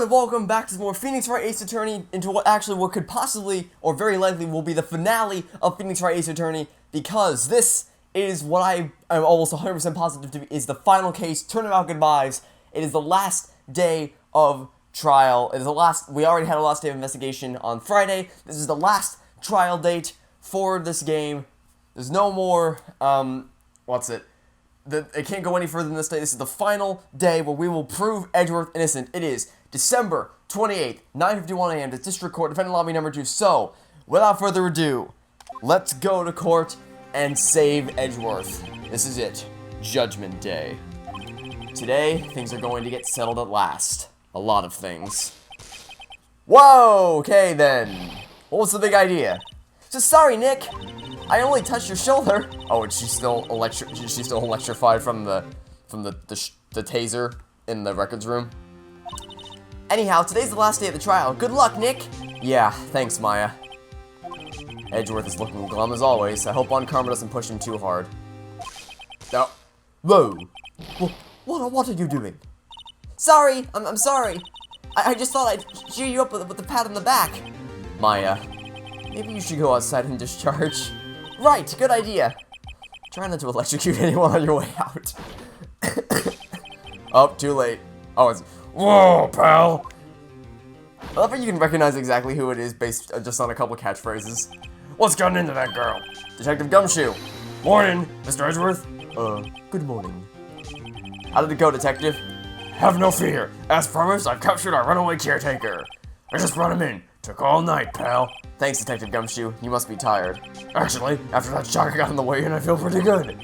everyone, and welcome back to some more Phoenix Wright Ace Attorney, into what could possibly, or very likely, will be the finale of Phoenix Wright Ace Attorney, because this is what I am almost 100% positive to be, is the final case, Turnabout Goodbyes. It is the last day of trial. It is we already had a last day of investigation on Friday. This is the last trial date for this game. There's no more, it can't go any further than this day. This is the final day where we will prove Edgeworth innocent. It is December 28th, 9:51 a.m. to District Court, Defendant Lobby number 2. So, without further ado, let's go to court and save Edgeworth. This is it. Judgment Day. Today, things are going to get settled at last. A lot of things. Whoa! Okay, then. What was the big idea? So sorry, Nick. I only touched your shoulder. Oh, and she's still electrified from the taser in the records room. Anyhow, today's the last day of the trial. Good luck, Nick. Yeah, thanks, Maya. Edgeworth is looking glum as always. I hope Karma doesn't push him too hard. No. Whoa. What are you doing? Sorry. I'm sorry. I just thought I'd cheer you up with a pat on the back. Maya, maybe you should go outside and discharge. Right, good idea. Try not to electrocute anyone on your way out. Oh, too late. Oh, it's... Whoa, pal! I love how you can recognize exactly who it is based just on a couple catchphrases. What's gotten into that girl? Detective Gumshoe. Morning, Mr. Edgeworth. Good morning. How did it go, Detective? Have no fear. As promised, I've captured our runaway caretaker. I just brought him in. Took all night, pal. Thanks, Detective Gumshoe. You must be tired. Actually, after that shock I got on the way in, I feel pretty good.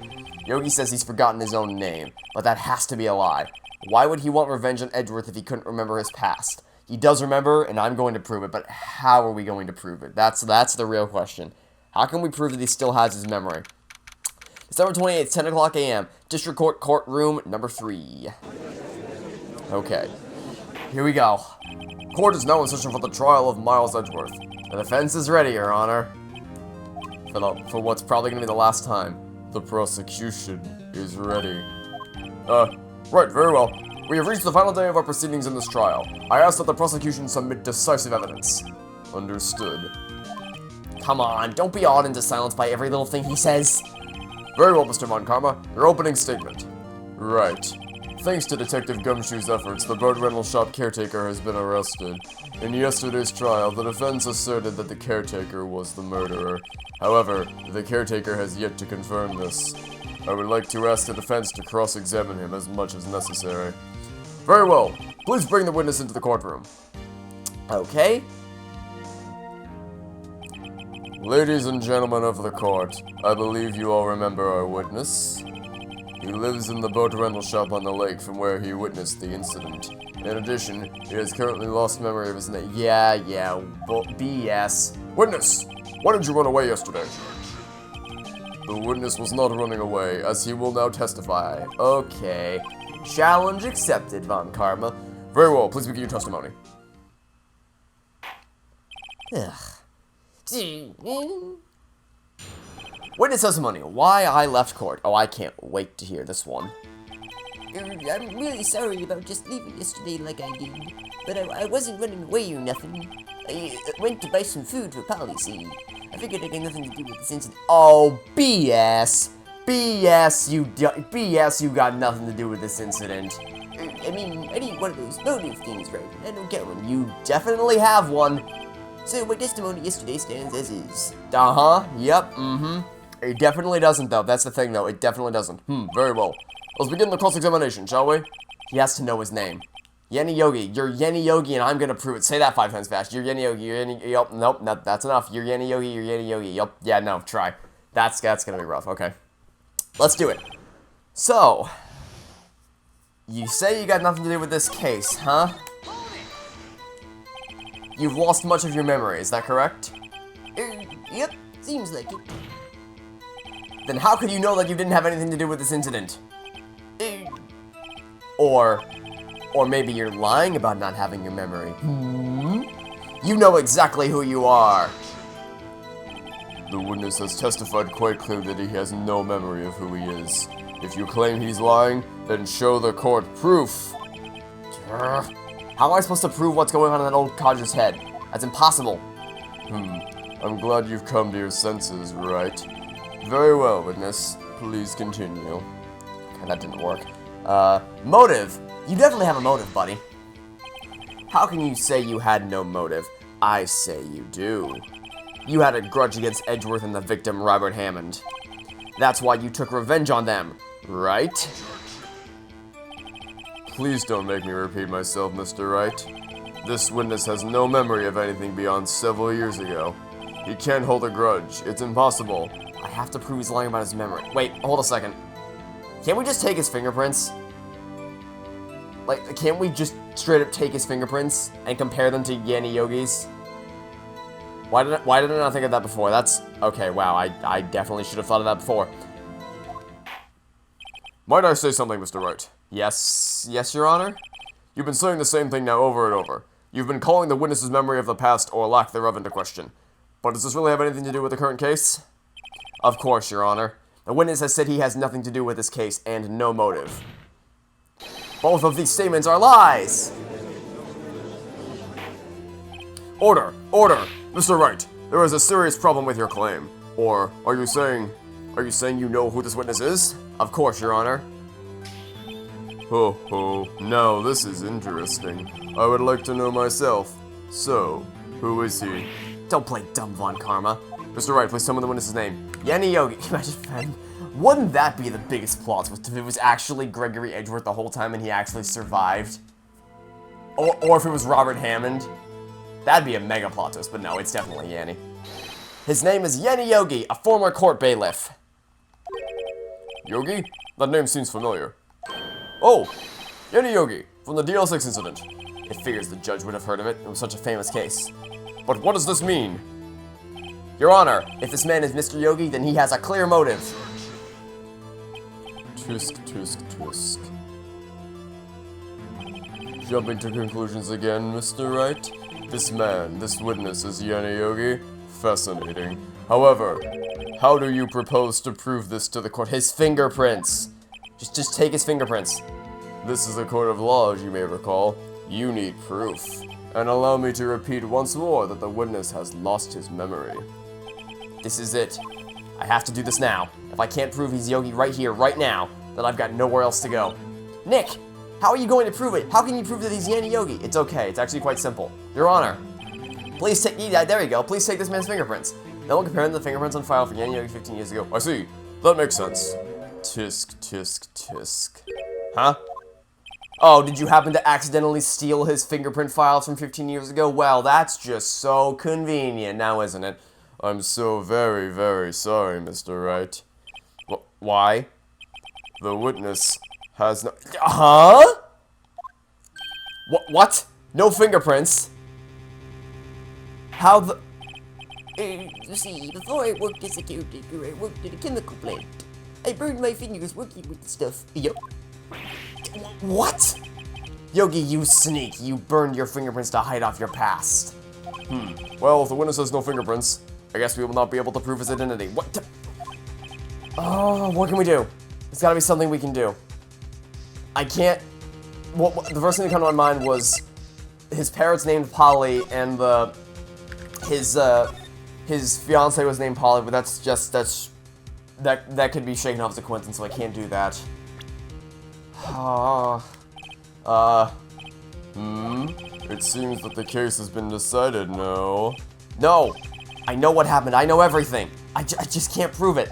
Yogi says he's forgotten his own name, but that has to be a lie. Why would he want revenge on Edgeworth if he couldn't remember his past? He does remember, and I'm going to prove it, but how are we going to prove it? That's the real question. How can we prove that he still has his memory? December 28th, 10 o'clock a.m., District Court, courtroom number 3. Okay. Here we go. Court is now in session for the trial of Miles Edgeworth. The defense is ready, Your Honor. For what's probably going to be the last time. The prosecution is ready. Right, very well. We have reached the final day of our proceedings in this trial. I ask that the prosecution submit decisive evidence. Understood. Come on, don't be awed into silence by every little thing he says. Very well, Mr. Karma. Your opening statement. Right. Thanks to Detective Gumshoe's efforts, the boat rental shop caretaker has been arrested. In yesterday's trial, the defense asserted that the caretaker was the murderer. However, the caretaker has yet to confirm this. I would like to ask the defense to cross-examine him as much as necessary. Very well. Please bring the witness into the courtroom. Okay. Ladies and gentlemen of the court, I believe you all remember our witness. He lives in the boat rental shop on the lake from where he witnessed the incident. In addition, he has currently lost memory of his name. Yeah, BS. Witness! Why did you run away yesterday? The witness was not running away, as he will now testify. Okay. Challenge accepted, Karma. Very well, please begin your testimony. Witness testimony. Why I left court. Oh, I can't wait to hear this one. I'm really sorry about just leaving yesterday like I did, but I wasn't running away or nothing. I went to buy some food for policy. I figured I had nothing to do with this incident. Oh, BS. BS, you got nothing to do with this incident. I mean, I need one of those motive things, right? I don't get one. You definitely have one. So my testimony yesterday stands as is. Yep, It definitely doesn't, though. That's the thing, though. It definitely doesn't. Very well. Let's begin the cross-examination, shall we? He has to know his name. Yanni Yogi. You're Yanni Yogi, and I'm gonna prove it. Say that 5 times fast. You're Yanni Yogi. You're Yanni... Yup. Nope. No, that's enough. You're Yanni Yogi. You're Yanni Yogi. Yup. Yeah, no. Try. That's gonna be rough. Okay. Let's do it. So... You say you got nothing to do with this case, huh? You've lost much of your memory. Is that correct? Yep. Seems like it. Then how could you know that you didn't have anything to do with this incident? Or maybe you're lying about not having your memory. You know exactly who you are. The witness has testified quite clearly that he has no memory of who he is. If you claim he's lying, then show the court proof. How am I supposed to prove what's going on in that old codger's head? That's impossible. I'm glad you've come to your senses, right? Very well, witness. Please continue. Okay, that didn't work. Motive. You definitely have a motive, buddy. How can you say you had no motive? I say you do. You had a grudge against Edgeworth and the victim, Robert Hammond. That's why you took revenge on them, right? Please don't make me repeat myself, Mr. Wright. This witness has no memory of anything beyond several years ago. He can't hold a grudge. It's impossible. I have to prove he's lying about his memory. Wait, hold a second. Can't we just take his fingerprints? Like, can't we just straight up take his fingerprints and compare them to Yanni Yogi's? Why did I not think of that before? That's... Okay, wow, I definitely should have thought of that before. Might I say something, Mr. Wright? Yes, Your Honor? You've been saying the same thing now over and over. You've been calling the witness's memory of the past or lack thereof into question. But does this really have anything to do with the current case? Of course, Your Honor. The witness has said he has nothing to do with this case and no motive. Both of these statements are lies! Order! Order! Mr. Wright, there is a serious problem with your claim. Or, are you saying you know who this witness is? Of course, Your Honor. Ho ho, now this is interesting. I would like to know myself. So, who is he? Don't play dumb, Von Karma. Mr. Wright, please tell me the witness's name. Yanni Yogi. Imagine, wouldn't that be the biggest plot twist if it was actually Gregory Edgeworth the whole time and he actually survived? Or if it was Robert Hammond? That'd be a mega plot twist, but no, it's definitely Yanni. His name is Yanni Yogi, a former court bailiff. Yogi? That name seems familiar. Oh, Yanni Yogi, from the DL6 incident. It figures the judge would have heard of it. It was such a famous case. But what does this mean? Your Honor, if this man is Mr. Yogi, then he has a clear motive. Tusk, tusk, tusk. Jumping to conclusions again, Mr. Wright? This man, this witness is Yanni Yogi? Fascinating. However, how do you propose to prove this to the court? His fingerprints! Just take his fingerprints. This is a court of law, as you may recall. You need proof. And allow me to repeat once more that the witness has lost his memory. This is it. I have to do this now. If I can't prove he's Yogi right here, right now, then I've got nowhere else to go. Nick! How are you going to prove it? How can you prove that he's Yanni Yogi? It's okay. It's actually quite simple. Your Honor, please take... there you go. Please take this man's fingerprints. Then we'll compare them to the fingerprints on file for Yanni Yogi 15 years ago. I see. That makes sense. Tisk, tisk, tisk. Huh? Oh, did you happen to accidentally steal his fingerprint files from 15 years ago? Well, that's just so convenient now, isn't it? I'm so very, very sorry, Mr. Wright. Why? The witness has no... Huh? What? No fingerprints? How the... You see, before I worked as a caretaker, I worked at a chemical plant. I burned my fingers working with the stuff. Yup. What? Yogi, you sneak. You burned your fingerprints to hide off your past. Well, if the witness has no fingerprints, I guess we will not be able to prove his identity. What? Oh, what can we do? There's gotta be something we can do. I can't... Well, the first thing that came to my mind was his parrot's named Polly, and his fiance was named Polly, but that could be shaken off as a coincidence, so I can't do that. It seems that the case has been decided, no? No! I know what happened, I know everything! I just can't prove it.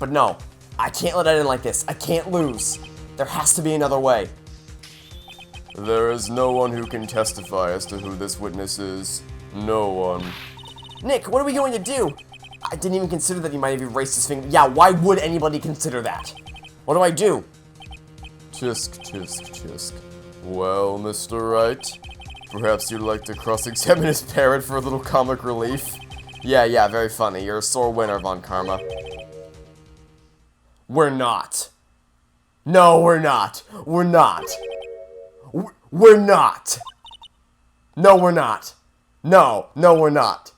But no, I can't let it in like this. I can't lose. There has to be another way. There is no one who can testify as to who this witness is. No one. Nick, what are we going to do? I didn't even consider that he might have erased his finger. Yeah, why would anybody consider that? What do I do? Tisk, tisk, tisk. Well, Mr. Wright, perhaps you'd like to cross-examine his parrot for a little comic relief? Yeah, very funny. You're a sore winner, Von Karma. We're not. No, we're not. We're not. We're not. No, we're not. No, we're not.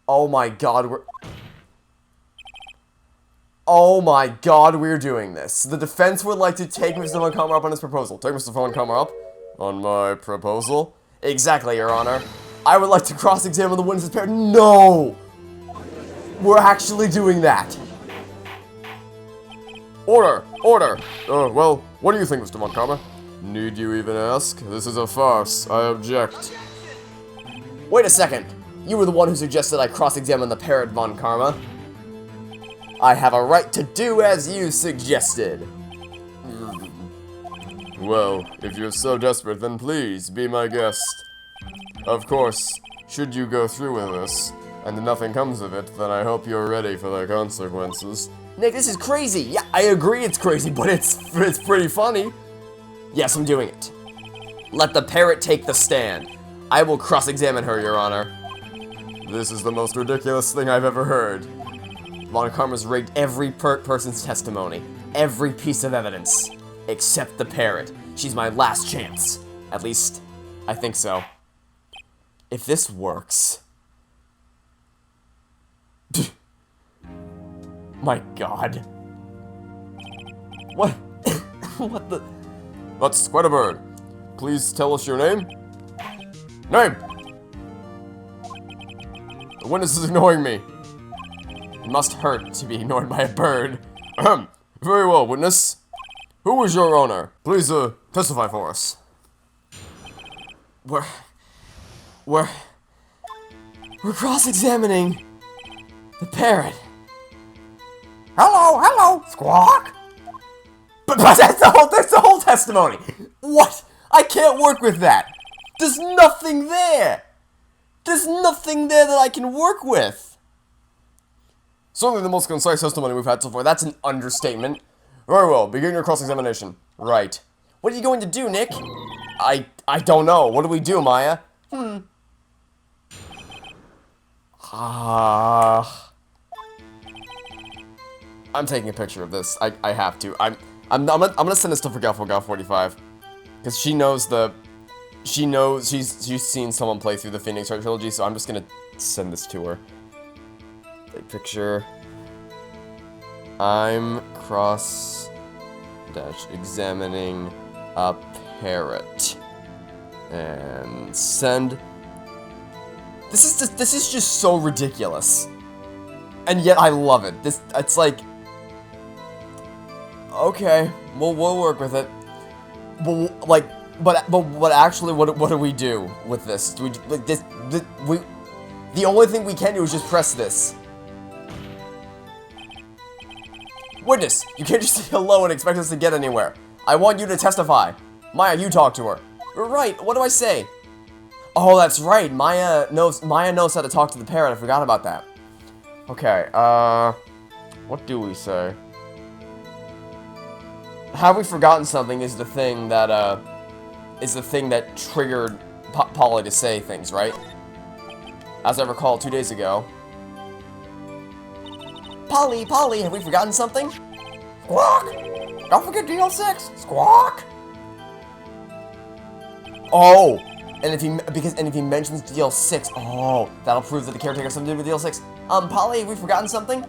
Oh my god, Oh my god, we're doing this. The defense would like to take Mr. Von Karma up on his proposal. Take Mr. Von Karma up. on my proposal? Exactly, Your Honor. I would like to cross-examine the witness's parrot. No! We're actually doing that. Order! Order! Well, what do you think, Mr. Montgomery? Need you even ask? This is a farce. I object. Wait a second. You were the one who suggested I cross-examine the parrot, Von Karma. I have a right to do as you suggested. Well, if you're so desperate, then please, be my guest. Of course, should you go through with this, and nothing comes of it, then I hope you're ready for the consequences. Nick, this is crazy! Yeah, I agree it's crazy, but it's pretty funny. Yes, I'm doing it. Let the parrot take the stand. I will cross-examine her, Your Honor. This is the most ridiculous thing I've ever heard. Von Karma's rigged every person's testimony. Every piece of evidence. Except the parrot. She's my last chance. At least, I think so. If this works... My god. What? What the... That's quite a bird. Please tell us your name. Name! The witness is ignoring me. It must hurt to be ignored by a bird. Ahem. Very well, witness. Who is your owner? Please, testify for us. We're cross-examining the parrot. Hello, squawk! But that's the whole testimony! What? I can't work with that! There's nothing there! There's nothing there that I can work with! Certainly the most concise testimony we've had so far. That's an understatement. Very well, begin your cross-examination. Right. What are you going to do, Nick? I don't know. What do we do, Maya? I'm taking a picture of this. I have to. I'm gonna send this to Forgetful Gal 45. Because she knows she's seen someone play through the Phoenix Wright trilogy, so I'm just gonna send this to her. Take picture. I'm examining a parrot. And send. This is just so ridiculous. And yet I love it. It's like, okay, we'll work with it. But actually, what do we do with this? Do we like this? The only thing we can do is just press this. Witness, you can't just say hello and expect us to get anywhere. I want you to testify. Maya, you talk to her. Right. What do I say? Oh, that's right. Maya knows how to talk to the parrot. I forgot about that. Okay, what do we say? Have we forgotten something is the thing that triggered Polly to say things, right? As I recall 2 days ago. Polly, have we forgotten something? Squawk! Don't forget DL6! Squawk! Oh! And if he mentions DL6, oh, that'll prove that the caretaker has something to do with DL6. Polly, have we forgotten something?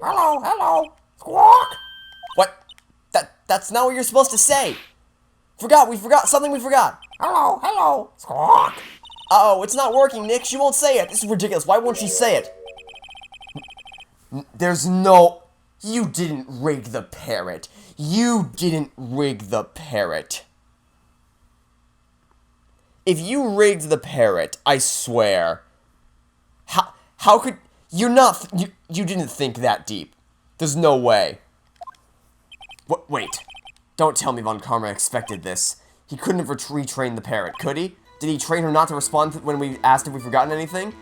Hello, squawk! What? That's not what you're supposed to say. We forgot something we forgot. Hello, squawk! Uh-oh, it's not working, Nick. She won't say it. This is ridiculous. Why won't she say it? There's no... You didn't rig the parrot. You didn't rig the parrot. If you rigged the parrot, I swear. How could... You're not... You didn't think that deep. There's no way. Wait. Don't tell me Von Karma expected this. He couldn't have retrained the parrot, could he? Did he train her not to respond when we asked if we've forgotten anything?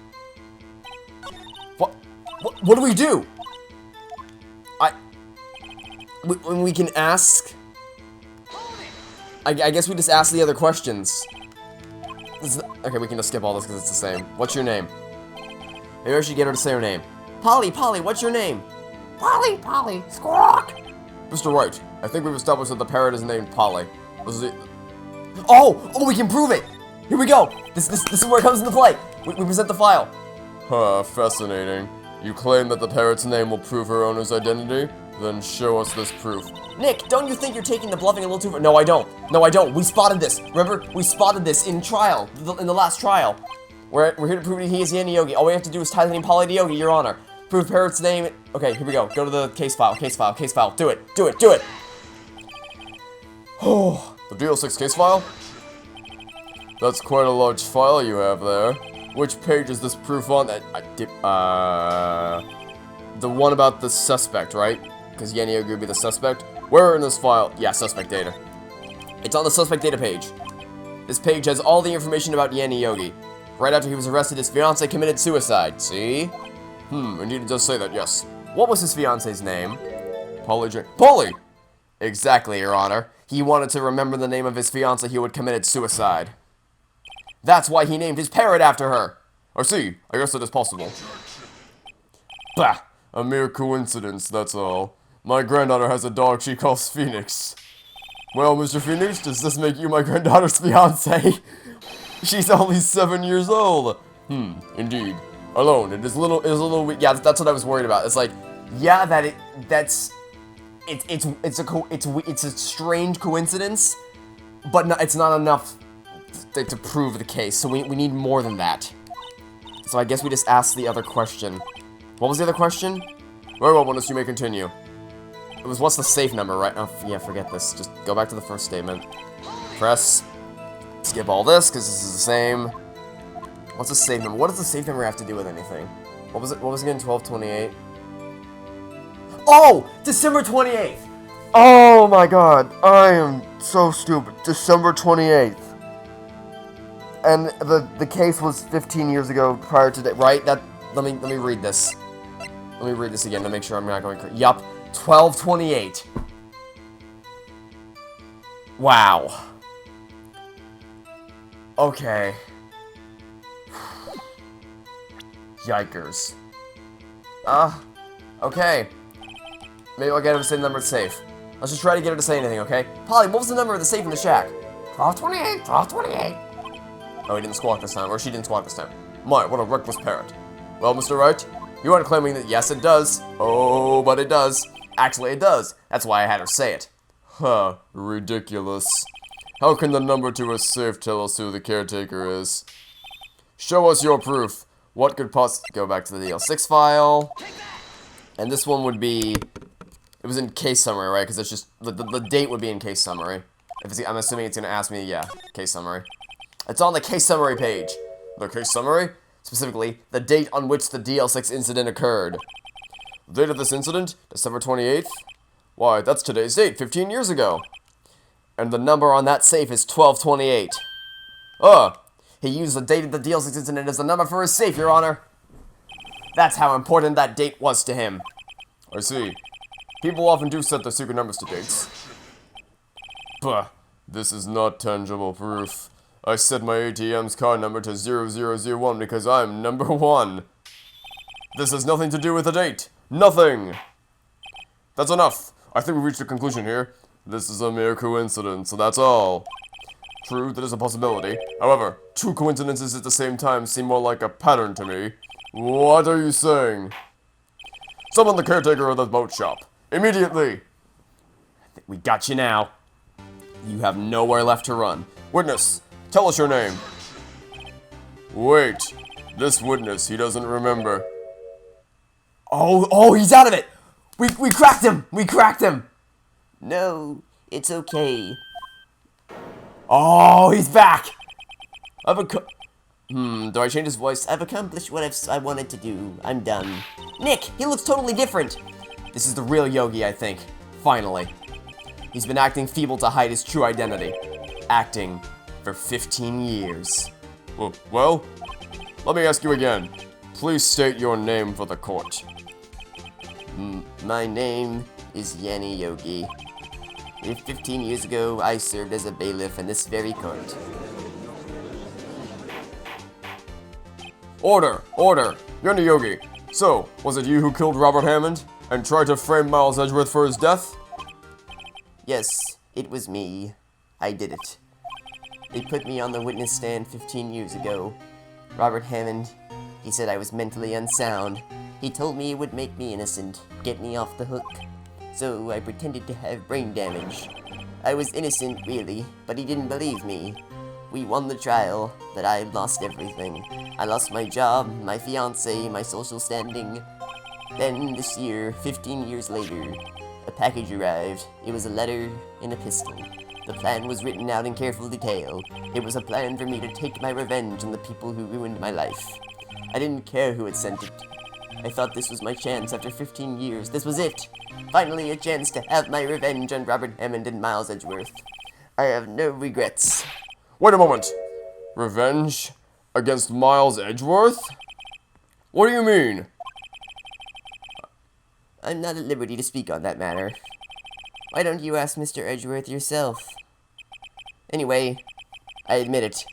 What do we do? When we can ask... I guess we just ask the other questions. Okay, we can just skip all this because it's the same. What's your name? Maybe I should get her to say her name. Polly, what's your name? Polly, squawk! Mr. Wright, I think we've established that the parrot is named Polly. Oh, we can prove it! Here we go! This is where it comes into play. We present the file. Fascinating. You claim that the parrot's name will prove her owner's identity? Then show us this proof. Nick, don't you think you're taking the bluffing a little too far? No, I don't. No, I don't. We spotted this. Remember? We spotted this in trial, in the last trial. We're here to prove he is Yanni Yogi. All we have to do is tie the name Polly to Yogi, Your Honor. Prove Parrot's name. Okay, here we go. Go to the case file, case file, case file. Do it, do it, do it. Oh, the DL6 case file? That's quite a large file you have there. Which page is this proof on? The one about the suspect, right? Because Yanni Yogi would be the suspect. Where in this file? Yeah, suspect data. It's on the suspect data page. This page has all the information about Yanni Yogi. Right after he was arrested, his fiancée committed suicide. See? Indeed it does say that, yes. What was his fiancée's name? Polly! Exactly, Your Honor. He wanted to remember the name of his fiancée who had committed suicide. That's why he named his parrot after her. I see. I guess it is possible. Bah! A mere coincidence, that's all. My granddaughter has a dog she calls Phoenix. Well, Mr. Phoenix, does this make you my granddaughter's fiancé? She's only 7 years old. Indeed. Alone, it's a little yeah, that's what I was worried about. It's like, yeah, it's a strange coincidence, but it's not enough to prove the case. So we need more than that. So I guess we just asked the other question. What was the other question? Very well, Bonus, you may continue. It was, what's the safe number, right? Oh, yeah, forget this. Just go back to the first statement. Press. Skip all this, because this is the same. What's the safe number? What does the safe number have to do with anything? What was it? What was it again? 1228? Oh! December 28th! Oh my god. I am so stupid. December 28th. And the case was 15 years ago prior to that, right? Let me read this. Let me read this again to make sure I'm not going crazy. Yup. 1228. Wow. Okay. Yikers. Okay. Maybe I'll get her to say the number of the safe. Let's just try to get her to say anything, okay? Polly, what was the number of the safe in the shack? 1228, 1228. Oh, he didn't squawk this time, or she didn't squawk this time. My, what a reckless parrot. Well, Mr. Wright, you aren't claiming that yes, it does. Oh, but it does. Actually, it does. That's why I had her say it. Huh, ridiculous. How can the number to a safe tell us who the caretaker is? Show us your proof. What could go back to the DL6 file. And this one would be, it was in case summary, right? Because it's just, the date would be in case summary. I'm assuming it's going to ask me, yeah, case summary. It's on the case summary page. The case summary? Specifically, the date on which the DL6 incident occurred. The date of this incident? December 28th? Why, that's today's date, 15 years ago. And the number on that safe is 1228. He used the date of the DL6 incident as the number for his safe, Your Honor. That's how important that date was to him. I see. People often do set their secret numbers to dates. Bah, this is not tangible proof. I set my ATM's card number to 0001 because I'm number 1. This has nothing to do with the date. Nothing! That's enough. I think we've reached a conclusion here. This is a mere coincidence, so that's all. True, that is a possibility. However, 2 coincidences at the same time seem more like a pattern to me. What are you saying? Summon the caretaker of the boat shop. Immediately! I think we got you now. You have nowhere left to run. Witness, tell us your name. Wait. This witness, he doesn't remember. Oh, he's out of it! We cracked him! We cracked him! No, it's okay. Oh, he's back! Do I change his voice? I've accomplished what I wanted to do. I'm done. Nick, he looks totally different. This is the real Yogi, I think. Finally. He's been acting feeble to hide his true identity. Acting for 15 years. Well, let me ask you again. Please state your name for the court. My name is Yanni Yogi. 15 years ago, I served as a bailiff in this very court. Order! Order! Yanni Yogi! So, was it you who killed Robert Hammond and tried to frame Miles Edgeworth for his death? Yes, it was me. I did it. They put me on the witness stand 15 years ago. Robert Hammond, he said I was mentally unsound. He told me it would make me innocent, get me off the hook. so I pretended to have brain damage. I was innocent, really, but he didn't believe me. We won the trial, but I lost everything. I lost my job, my fiancé, my social standing. Then, this year, 15 years later, a package arrived. It was a letter and a pistol. The plan was written out in careful detail. It was a plan for me to take my revenge on the people who ruined my life. I didn't care who had sent it. I thought this was my chance after 15 years. This was it! Finally, a chance to have my revenge on Robert Hammond and Miles Edgeworth. I have no regrets. Wait a moment. Revenge against Miles Edgeworth? What do you mean? I'm not at liberty to speak on that matter. Why don't you ask Mr. Edgeworth yourself? Anyway, I admit it.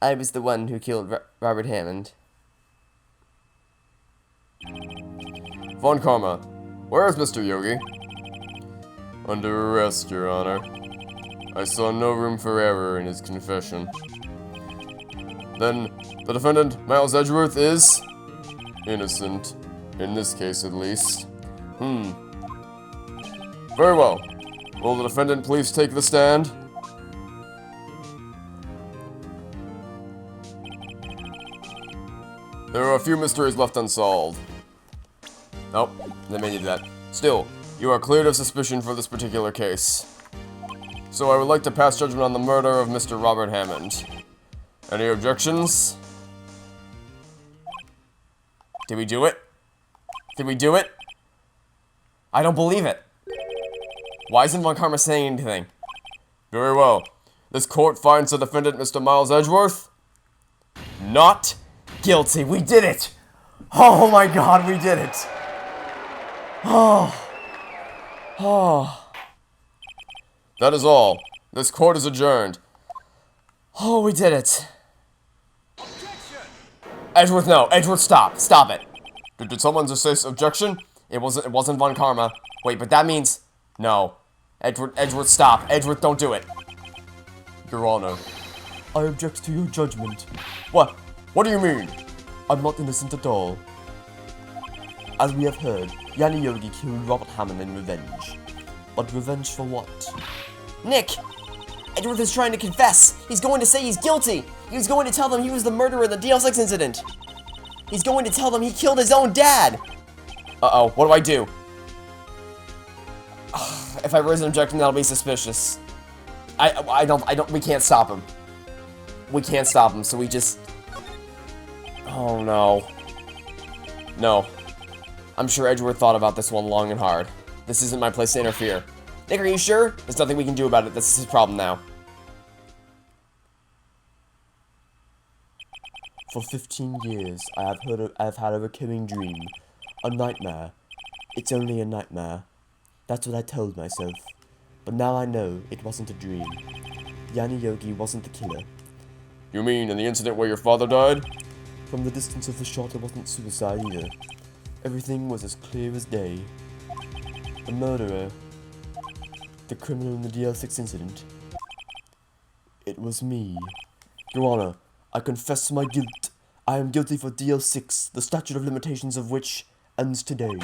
I was the one who killed Robert Hammond. Von Karma, where is Mr. Yogi? Under arrest, Your Honor. I saw no room for error in his confession. Then, the defendant, Miles Edgeworth, is innocent. In this case, at least. Very well. Will the defendant please take the stand? There are a few mysteries left unsolved. Nope, they may need that. Still, you are cleared of suspicion for this particular case. So I would like to pass judgment on the murder of Mr. Robert Hammond. Any objections? Did we do it? Did we do it? I don't believe it. Why isn't Von Karma saying anything? Very well. This court finds the defendant, Mr. Miles Edgeworth, not guilty. We did it! Oh my god, we did it! Oh. That is all. This court is adjourned. Oh, we did it. Edgeworth, no. Edgeworth, stop. Stop it. Did someone just say objection? It wasn't Von Karma. Wait, but that means... No. Edgeworth, stop. Edgeworth, don't do it. Your Honor. I object to your judgment. What? What do you mean? I'm not innocent at all. As we have heard, Yanni Yogi killed Robert Hammond in revenge. But revenge for what? Nick! Edgeworth is trying to confess. He's going to say he's guilty. He's going to tell them he was the murderer in the DL6 incident. He's going to tell them he killed his own dad. Uh-oh, what do I do? If I raise an objection, that'll be suspicious. We can't stop him. We can't stop him, so we just... Oh, no. No. I'm sure Edgeworth thought about this one long and hard. This isn't my place to interfere. Nick, are you sure? There's nothing we can do about it. This is his problem now. For 15 years, I've had a recurring dream. A nightmare. It's only a nightmare. That's what I told myself. But now I know it wasn't a dream. Yanni Yogi wasn't the killer. You mean in the incident where your father died? From the distance of the shot, it wasn't suicide either. Everything was as clear as day. The murderer, the criminal in the DL6 incident, it was me. Your Honor, I confess my guilt. I am guilty for DL6, the statute of limitations of which ends today.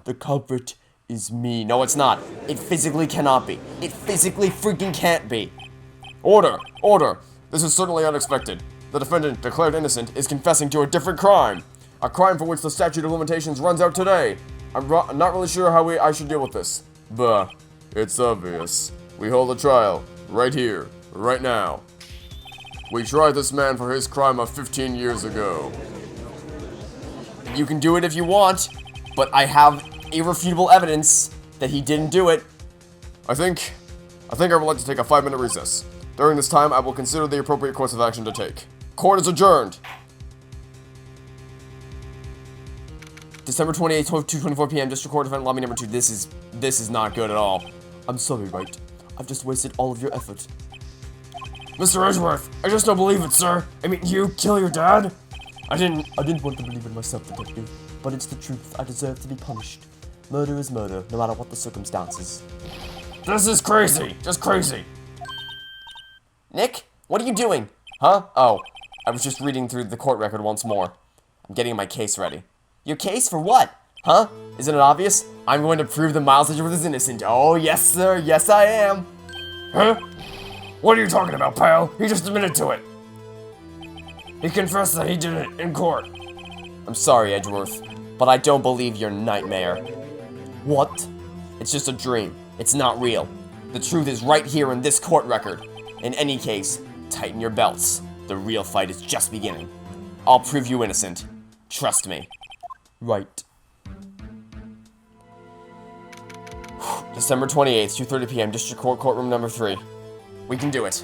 The culprit is me. No, it's not. It physically cannot be. It physically freaking can't be. Order! Order! This is certainly unexpected. The defendant, declared innocent, is confessing to a different crime. A crime for which the statute of limitations runs out today. I'm not really sure how I should deal with this. Bah. It's obvious. We hold a trial. Right here. Right now. We tried this man for his crime of 15 years ago. You can do it if you want, but I have irrefutable evidence that he didn't do it. I think I would like to take a 5-minute recess. During this time, I will consider the appropriate course of action to take. Court is adjourned. December 28th, 2:24 p.m. District Court Defendant Lobby Number 2. This is not good at all. I'm sorry, Wright. I've just wasted all of your effort. Mr. Edgeworth, I just don't believe it, sir. I mean, you kill your dad? I didn't want to believe it myself, detective. But it's the truth. I deserve to be punished. Murder is murder, no matter what the circumstances. This is crazy. Just crazy. Nick, what are you doing? Huh? Oh, I was just reading through the court record once more. I'm getting my case ready. Your case for what? Huh? Isn't it obvious? I'm going to prove that Miles Edgeworth is innocent. Oh, yes, sir. Yes, I am. Huh? What are you talking about, pal? He just admitted to it. He confessed that he did it in court. I'm sorry, Edgeworth, but I don't believe your nightmare. What? It's just a dream. It's not real. The truth is right here in this court record. In any case, tighten your belts. The real fight is just beginning. I'll prove you innocent. Trust me. Right. December 28th, 2:30 p.m., District Court, Courtroom number 3. We can do it.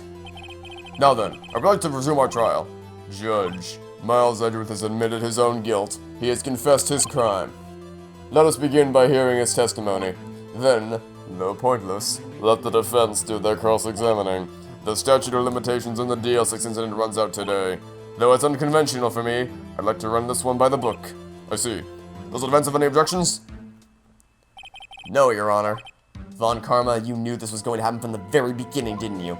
Now then, I'd like to resume our trial. Judge, Miles Edgeworth has admitted his own guilt. He has confessed his crime. Let us begin by hearing his testimony. Then, though pointless, let the defense do their cross-examining. The statute of limitations on the DL6 incident runs out today. Though it's unconventional for me, I'd like to run this one by the book. I see. Does the defense have any objections? No, Your Honor. Von Karma, you knew this was going to happen from the very beginning, didn't you?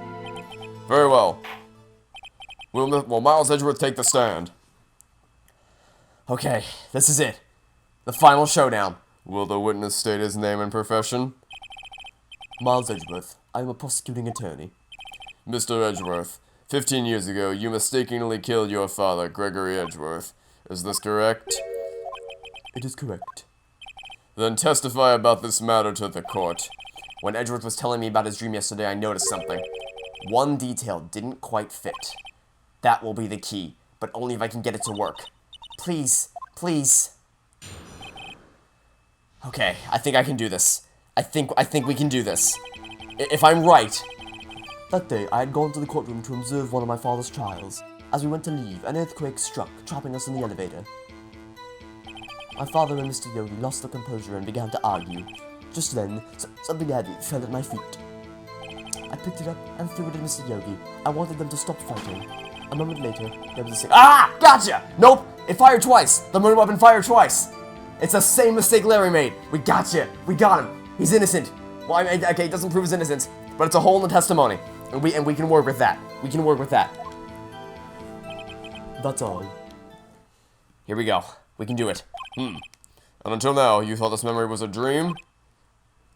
Very well. Will Miles Edgeworth take the stand? Okay, this is it. The final showdown. Will the witness state his name and profession? Miles Edgeworth. I am a prosecuting attorney. Mr. Edgeworth, 15 years ago, you mistakenly killed your father, Gregory Edgeworth. Is this correct? It is correct. Then testify about this matter to the court. When Edgeworth was telling me about his dream yesterday, I noticed something. One detail didn't quite fit. That will be the key, but only if I can get it to work. Please, please. Okay, I think I can do this. I think we can do this. If I'm right. That day, I had gone to the courtroom to observe one of my father's trials. As we went to leave, an earthquake struck, trapping us in the elevator. My father and Mr. Yogi lost their composure and began to argue. Just then, something heavy fell at my feet. I picked it up and threw it at Mr. Yogi. I wanted them to stop fighting. A moment later, there was a Ah! Gotcha! Nope! It fired twice! The murder weapon fired twice! It's the same mistake Larry made! We gotcha! We got him! He's innocent! Well, okay, it doesn't prove his innocence, but it's a hole in the testimony. And we can work with that. We can work with that. That's all. Here we go. We can do it. And until now, you thought this memory was a dream?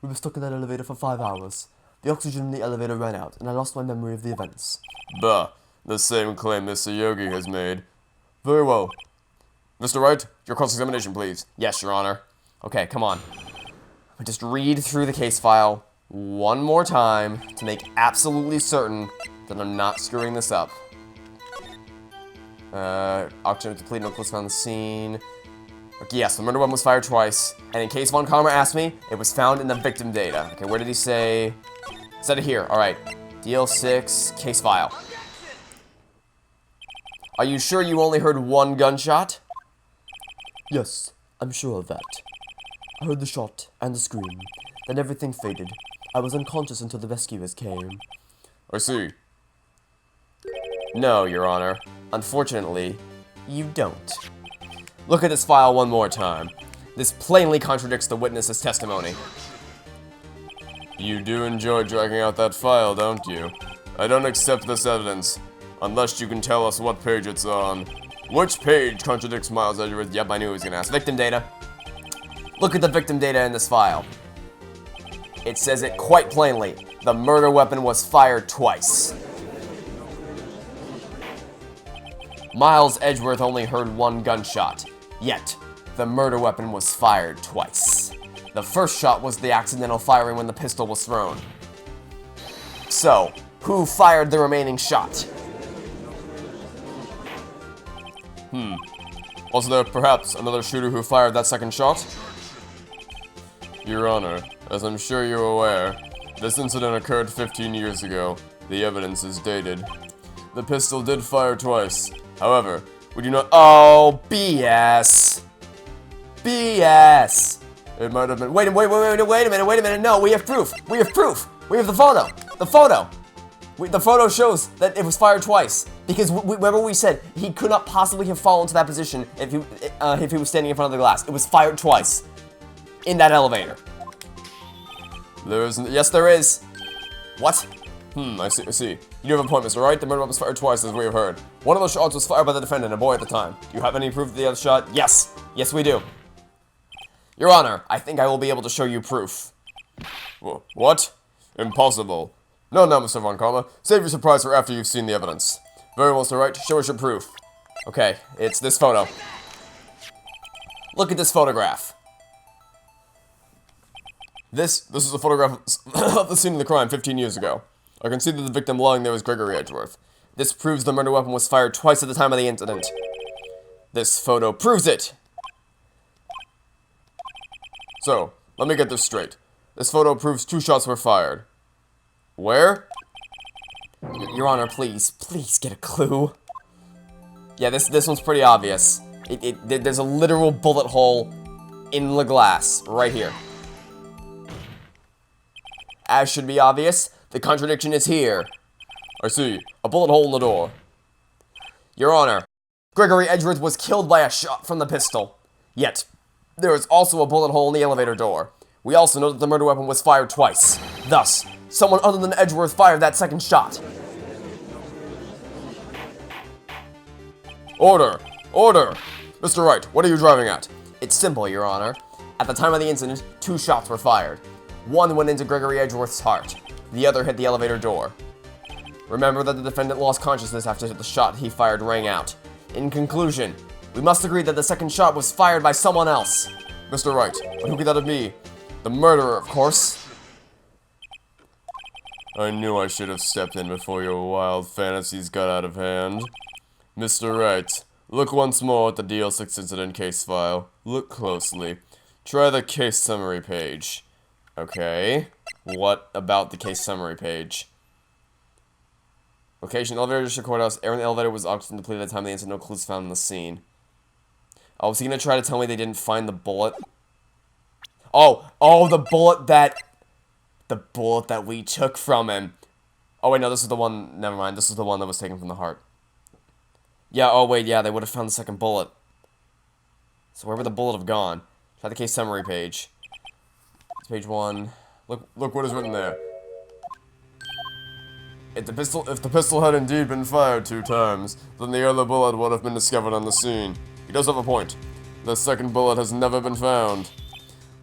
We were stuck in that elevator for 5 hours. The oxygen in the elevator ran out, and I lost my memory of the events. Bah, the same claim Mr. Yogi has made. Very well. Mr. Wright, your cross-examination, please. Yes, Your Honor. Okay, come on. I just read through the case file one more time to make absolutely certain that I'm not screwing this up. Oxygen complete, no clues found on the scene. Okay, yes, the murder weapon was fired twice, and in case Von Karma asked me, it was found in the victim data. Okay, where did he say? Said it here. All right, DL6 case file. Are you sure you only heard one gunshot? Yes, I'm sure of that. I heard the shot and the scream. Then everything faded. I was unconscious until the rescuers came. I see. No, Your Honor. Unfortunately, you don't. Look at this file one more time. This plainly contradicts the witness's testimony. You do enjoy dragging out that file, don't you? I don't accept this evidence, unless you can tell us what page it's on. Which page contradicts Miles Edgeworth? Yep, I knew he was gonna ask. Victim data. Look at the victim data in this file. It says it quite plainly. The murder weapon was fired twice. Miles Edgeworth only heard one gunshot. Yet, the murder weapon was fired twice. The first shot was the accidental firing when the pistol was thrown. So, who fired the remaining shot? Was there perhaps another shooter who fired that second shot? Your Honor, as I'm sure you're aware, this incident occurred 15 years ago. The evidence is dated. The pistol did fire twice. However, we do not— Oh, BS. BS. It might have been— Wait a minute. No, we have proof. We have the photo. The photo. The photo shows that it was fired twice. Because remember we said he could not possibly have fallen to that position if he was standing in front of the glass. It was fired twice. In that elevator. There isn't— Yes, there is. What? I see. You do have a point, Mr. Wright. The murder weapon was fired twice, as we have heard. One of those shots was fired by the defendant, a boy at the time. Do you have any proof of the other shot? Yes. Yes, we do. Your Honor, I think I will be able to show you proof. What? Impossible. No, Mr. Von Karma. Save your surprise for after you've seen the evidence. Very well, Mr. Wright. Show us your proof. Okay, it's this photo. Look at this photograph. This is a photograph of the scene of the crime 15 years ago. I can see that the victim lying there is Gregory Edgeworth. This proves the murder weapon was fired twice at the time of the incident. This photo proves it. So, let me get this straight. This photo proves 2 shots were fired. Where? Your Honor, please get a clue. Yeah, this one's pretty obvious. There's a literal bullet hole in the glass right here. As should be obvious, the contradiction is here. I see. A bullet hole in the door. Your Honor, Gregory Edgeworth was killed by a shot from the pistol. Yet, there is also a bullet hole in the elevator door. We also know that the murder weapon was fired twice. Thus, someone other than Edgeworth fired that second shot. Order! Order! Mr. Wright, what are you driving at? It's simple, Your Honor. At the time of the incident, 2 shots were fired. One went into Gregory Edgeworth's heart. The other hit the elevator door. Remember that the defendant lost consciousness after the shot he fired rang out. In conclusion, we must agree that the second shot was fired by someone else. Mr. Wright, but who could that be? The murderer, of course. I knew I should have stepped in before your wild fantasies got out of hand. Mr. Wright, look once more at the DL6 incident case file. Look closely. Try the case summary page. Okay. What about the case summary page? Location, elevator, district courthouse. Air in the elevator was oxygen depleted at the time of the incident. No clues found in the scene. Oh, was he gonna try to tell me they didn't find the bullet? Oh, the bullet that we took from him. Oh, wait, no, this is the one, never mind. This is the one that was taken from the heart. Yeah, oh, wait, yeah, they would have found the second bullet. So where would the bullet have gone? Try the case summary page. It's page 1. Look what is written there. If the pistol had indeed been fired 2 times, then the other bullet would have been discovered on the scene. He does have a point. The second bullet has never been found.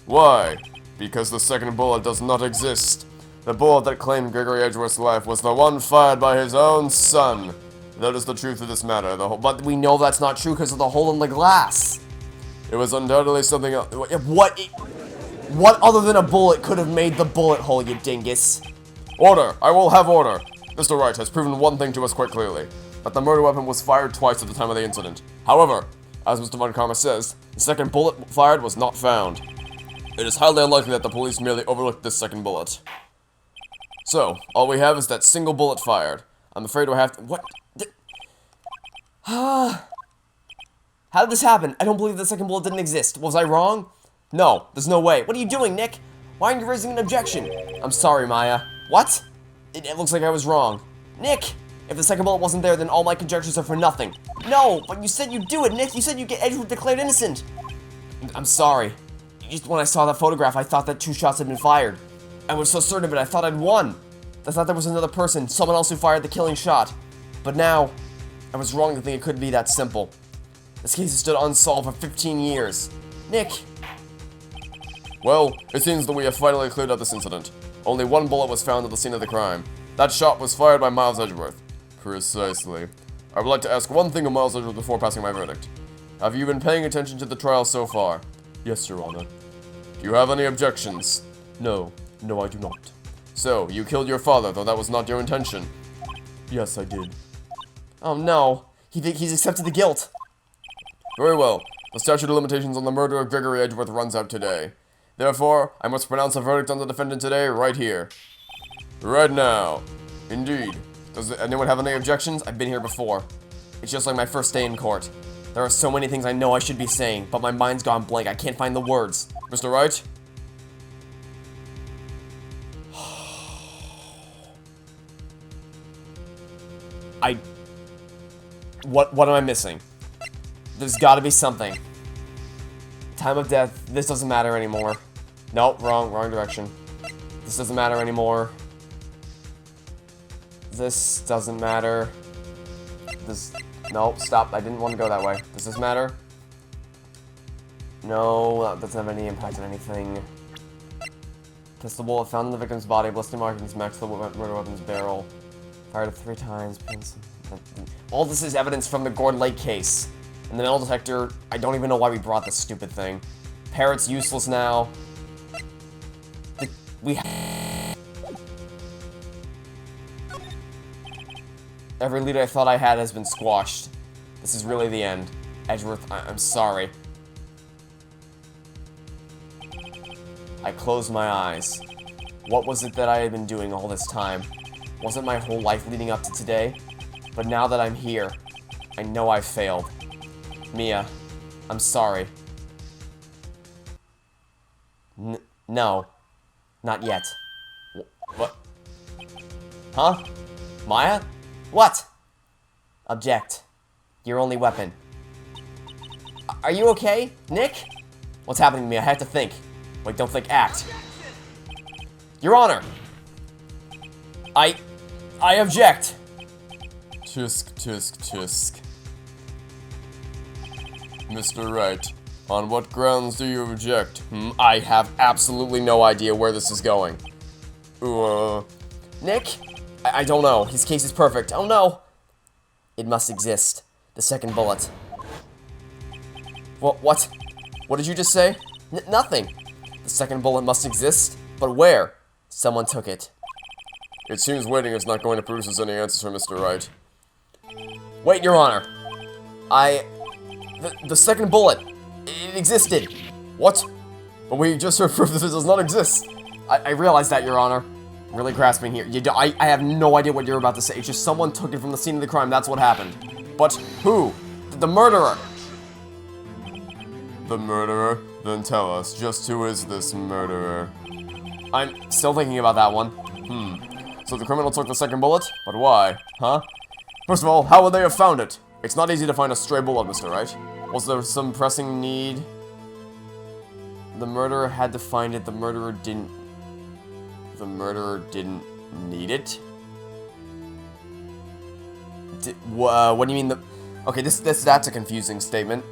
Why? Because the second bullet does not exist. The bullet that claimed Gregory Edgeworth's life was the one fired by his own son. That is the truth of this matter. But we know that's not true because of the hole in the glass. It was undoubtedly something else. What other than a bullet could have made the bullet hole, you dingus? Order! I will have order! Mr. Wright has proven one thing to us quite clearly, that the murder weapon was fired twice at the time of the incident. However, as Mr. Von Karma says, the second bullet fired was not found. It is highly unlikely that the police merely overlooked this second bullet. So, all we have is that single bullet fired. I'm afraid we'll have to— What? How did this happen? I don't believe the second bullet didn't exist. Was I wrong? No, there's no way. What are you doing, Nick? Why aren't you raising an objection? I'm sorry, Maya. What? It looks like I was wrong. Nick! If the second bullet wasn't there, then all my conjectures are for nothing. No, but you said you'd do it, Nick. You said you'd get Edgeworth declared innocent. I'm sorry. Just when I saw that photograph, I thought that 2 shots had been fired. I was so certain of it, I thought I'd won. I thought there was another person, someone else who fired the killing shot. But now, I was wrong to think it could be that simple. This case has stood unsolved for 15 years. Nick! Well, it seems that we have finally cleared up this incident. Only 1 bullet was found at the scene of the crime. That shot was fired by Miles Edgeworth. Precisely. I would like to ask one thing of Miles Edgeworth before passing my verdict. Have you been paying attention to the trial so far? Yes, Your Honor. Do you have any objections? No, I do not. So, you killed your father, though that was not your intention? Yes, I did. Oh no, he's accepted the guilt. Very well. The statute of limitations on the murder of Gregory Edgeworth runs out today. Therefore, I must pronounce a verdict on the defendant today, right here. Right now. Indeed. Does anyone have any objections? I've been here before. It's just like my first day in court. There are so many things I know I should be saying, but my mind's gone blank. I can't find the words. Mr. Wright? What am I missing? There's gotta be something. Time of death. This doesn't matter anymore. Nope, wrong direction. This doesn't matter anymore. This doesn't matter. Nope, stop. I didn't want to go that way. Does this matter? No, that doesn't have any impact on anything. Pistol bullet found in the victim's body, blistering markings match the murder weapon's barrel. Fired 3 times. All this is evidence from the Gordon Lake case. And the metal detector, I don't even know why we brought this stupid thing. Parrot's useless now. Every lead I thought I had has been squashed. This is really the end. Edgeworth, I'm sorry. I closed my eyes. What was it that I had been doing all this time? Wasn't my whole life leading up to today? But now that I'm here, I know I failed. Mia, I'm sorry. No. Not yet. What? Huh? Maya? What? Object. Your only weapon. Are you okay, Nick? What's happening to me? I have to think. Wait, don't think, act. Your Honor! I object! Tisk, tisk, tisk. Mr. Wright, on what grounds do you object? I have absolutely no idea where this is going. Nick? I don't know. His case is perfect. Oh no! It must exist. The second bullet. What? What did you just say? Nothing. The second bullet must exist, but where? Someone took it. It seems waiting is not going to produce us any answers for Mr. Wright. Wait, Your Honor. The second bullet. It existed. What? But we just heard proof that it does not exist. I realize that, Your Honor. I'm really grasping here. I have no idea what you're about to say. It's just someone took it from the scene of the crime. That's what happened. But who? The murderer. The murderer? Then tell us, just who is this murderer? I'm still thinking about that one. So the criminal took the second bullet? But why? Huh? First of all, how would they have found it? It's not easy to find a stray bullet, Mr. Wright. Was there some pressing need? The murderer had to find it. The murderer didn't need it? What do you mean Okay, that's a confusing statement.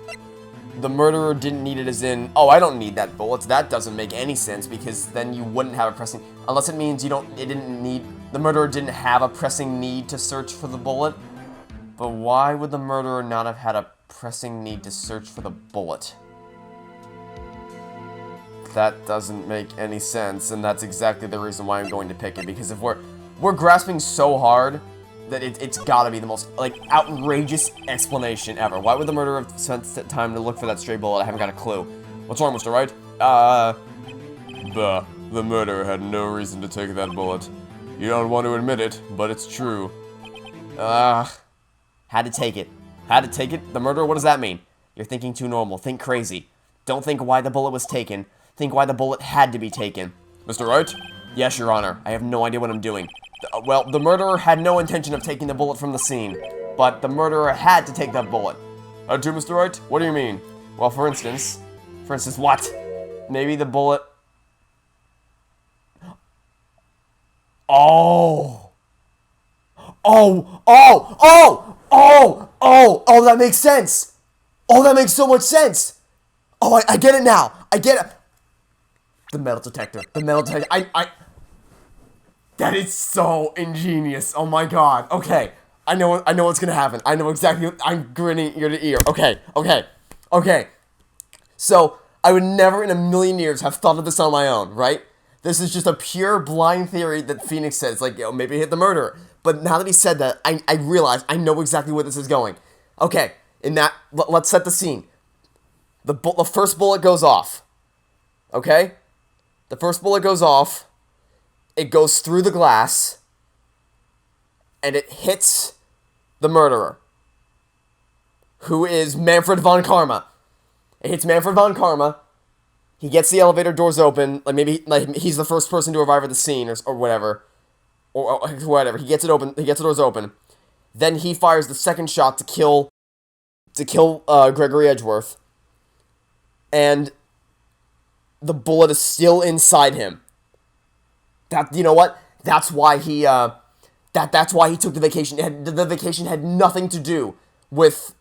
The murderer didn't need it as in, oh, I don't need that bullet. That doesn't make any sense because then you wouldn't have a pressing, unless it means the murderer didn't have a pressing need to search for the bullet. But why would the murderer not have had a pressing need to search for the bullet? That doesn't make any sense, and that's exactly the reason why I'm going to pick it, because if we're grasping so hard that it's gotta be the most, outrageous explanation ever. Why would the murderer have spent time to look for that stray bullet? I haven't got a clue. What's wrong, Mr. Wright? The murderer had no reason to take that bullet. You don't want to admit it, but it's true. Had to take it. Had to take it? The murderer, what does that mean? You're thinking too normal. Think crazy. Don't think why the bullet was taken. Think why the bullet had to be taken. Mr. Wright? Yes, Your Honor. I have no idea what I'm doing. Well, the murderer had no intention of taking the bullet from the scene, but the murderer had to take that bullet. Had to, Mr. Wright? What do you mean? Well, for instance, what? Maybe the bullet... Oh, that makes sense. Oh, that makes so much sense. Oh, I get it now. I get it. The metal detector. That is so ingenious. Oh my god. Okay. I know what's gonna happen. I know exactly. I'm grinning ear to ear. Okay. So, I would never in a million years have thought of this on my own, right? This is just a pure blind theory that Phoenix says, maybe he hit the murderer. But now that he said that, I realize I know exactly where this is going. Okay, let's set the scene. The first bullet goes off. Okay? The first bullet goes off. It goes through the glass. And it hits the murderer. Who is Manfred von Karma. It hits Manfred von Karma. He gets the elevator doors open. Maybe he's the first person to arrive at the scene or whatever. Or whatever. He gets it open. He gets the doors open. Then he fires the second shot to kill Gregory Edgeworth. And the bullet is still inside him. You know what? That's why he that's why he took the vacation. The vacation had nothing to do with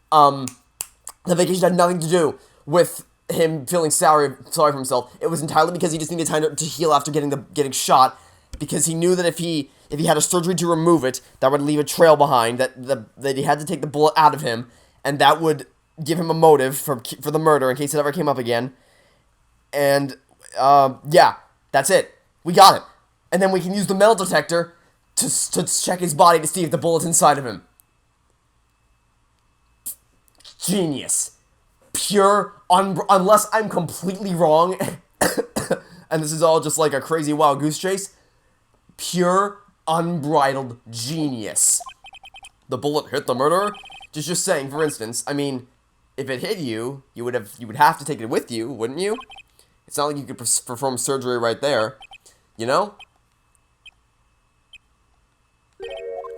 him feeling sorry for himself. It was entirely because he just needed time to heal after getting shot, because he knew that if he had a surgery to remove it, that would leave a trail behind, that he had to take the bullet out of him, and that would give him a motive for the murder in case it ever came up again. And, yeah, that's it. We got it. And then we can use the metal detector to check his body to see if the bullet's inside of him. Genius. Pure, unless I'm completely wrong, and this is all just like a crazy wild goose chase, pure, unbridled genius. The bullet hit the murderer? Just saying, for instance, I mean, if it hit you, you would have to take it with you, wouldn't you? It's not like you could perform surgery right there, you know?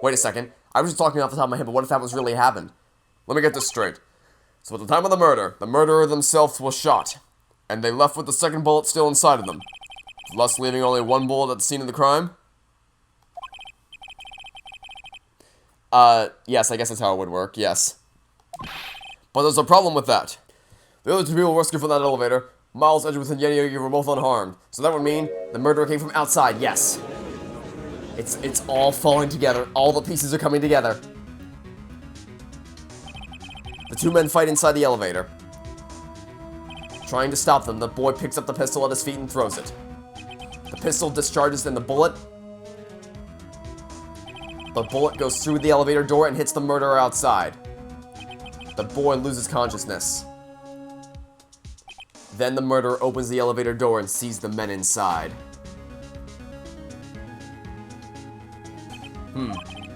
Wait a second, I was just talking off the top of my head, but what if that was really happened? Let me get this straight. So at the time of the murder, the murderer themselves was shot, and they left with the second bullet still inside of them, thus leaving only one bullet at the scene of the crime? Yes, I guess that's how it would work, yes. But there's a problem with that. The other two people rescued from that elevator, Miles, Edgeworth, and Yanni, were both unharmed, so that would mean The murderer came from outside, yes. It's all falling together. All the pieces are coming together. The two men fight inside the elevator. Trying to stop them, the boy picks up the pistol at his feet and throws it. The pistol discharges in the bullet. The bullet goes through the elevator door and hits the murderer outside. The boy loses consciousness. Then the murderer opens the elevator door and sees the men inside.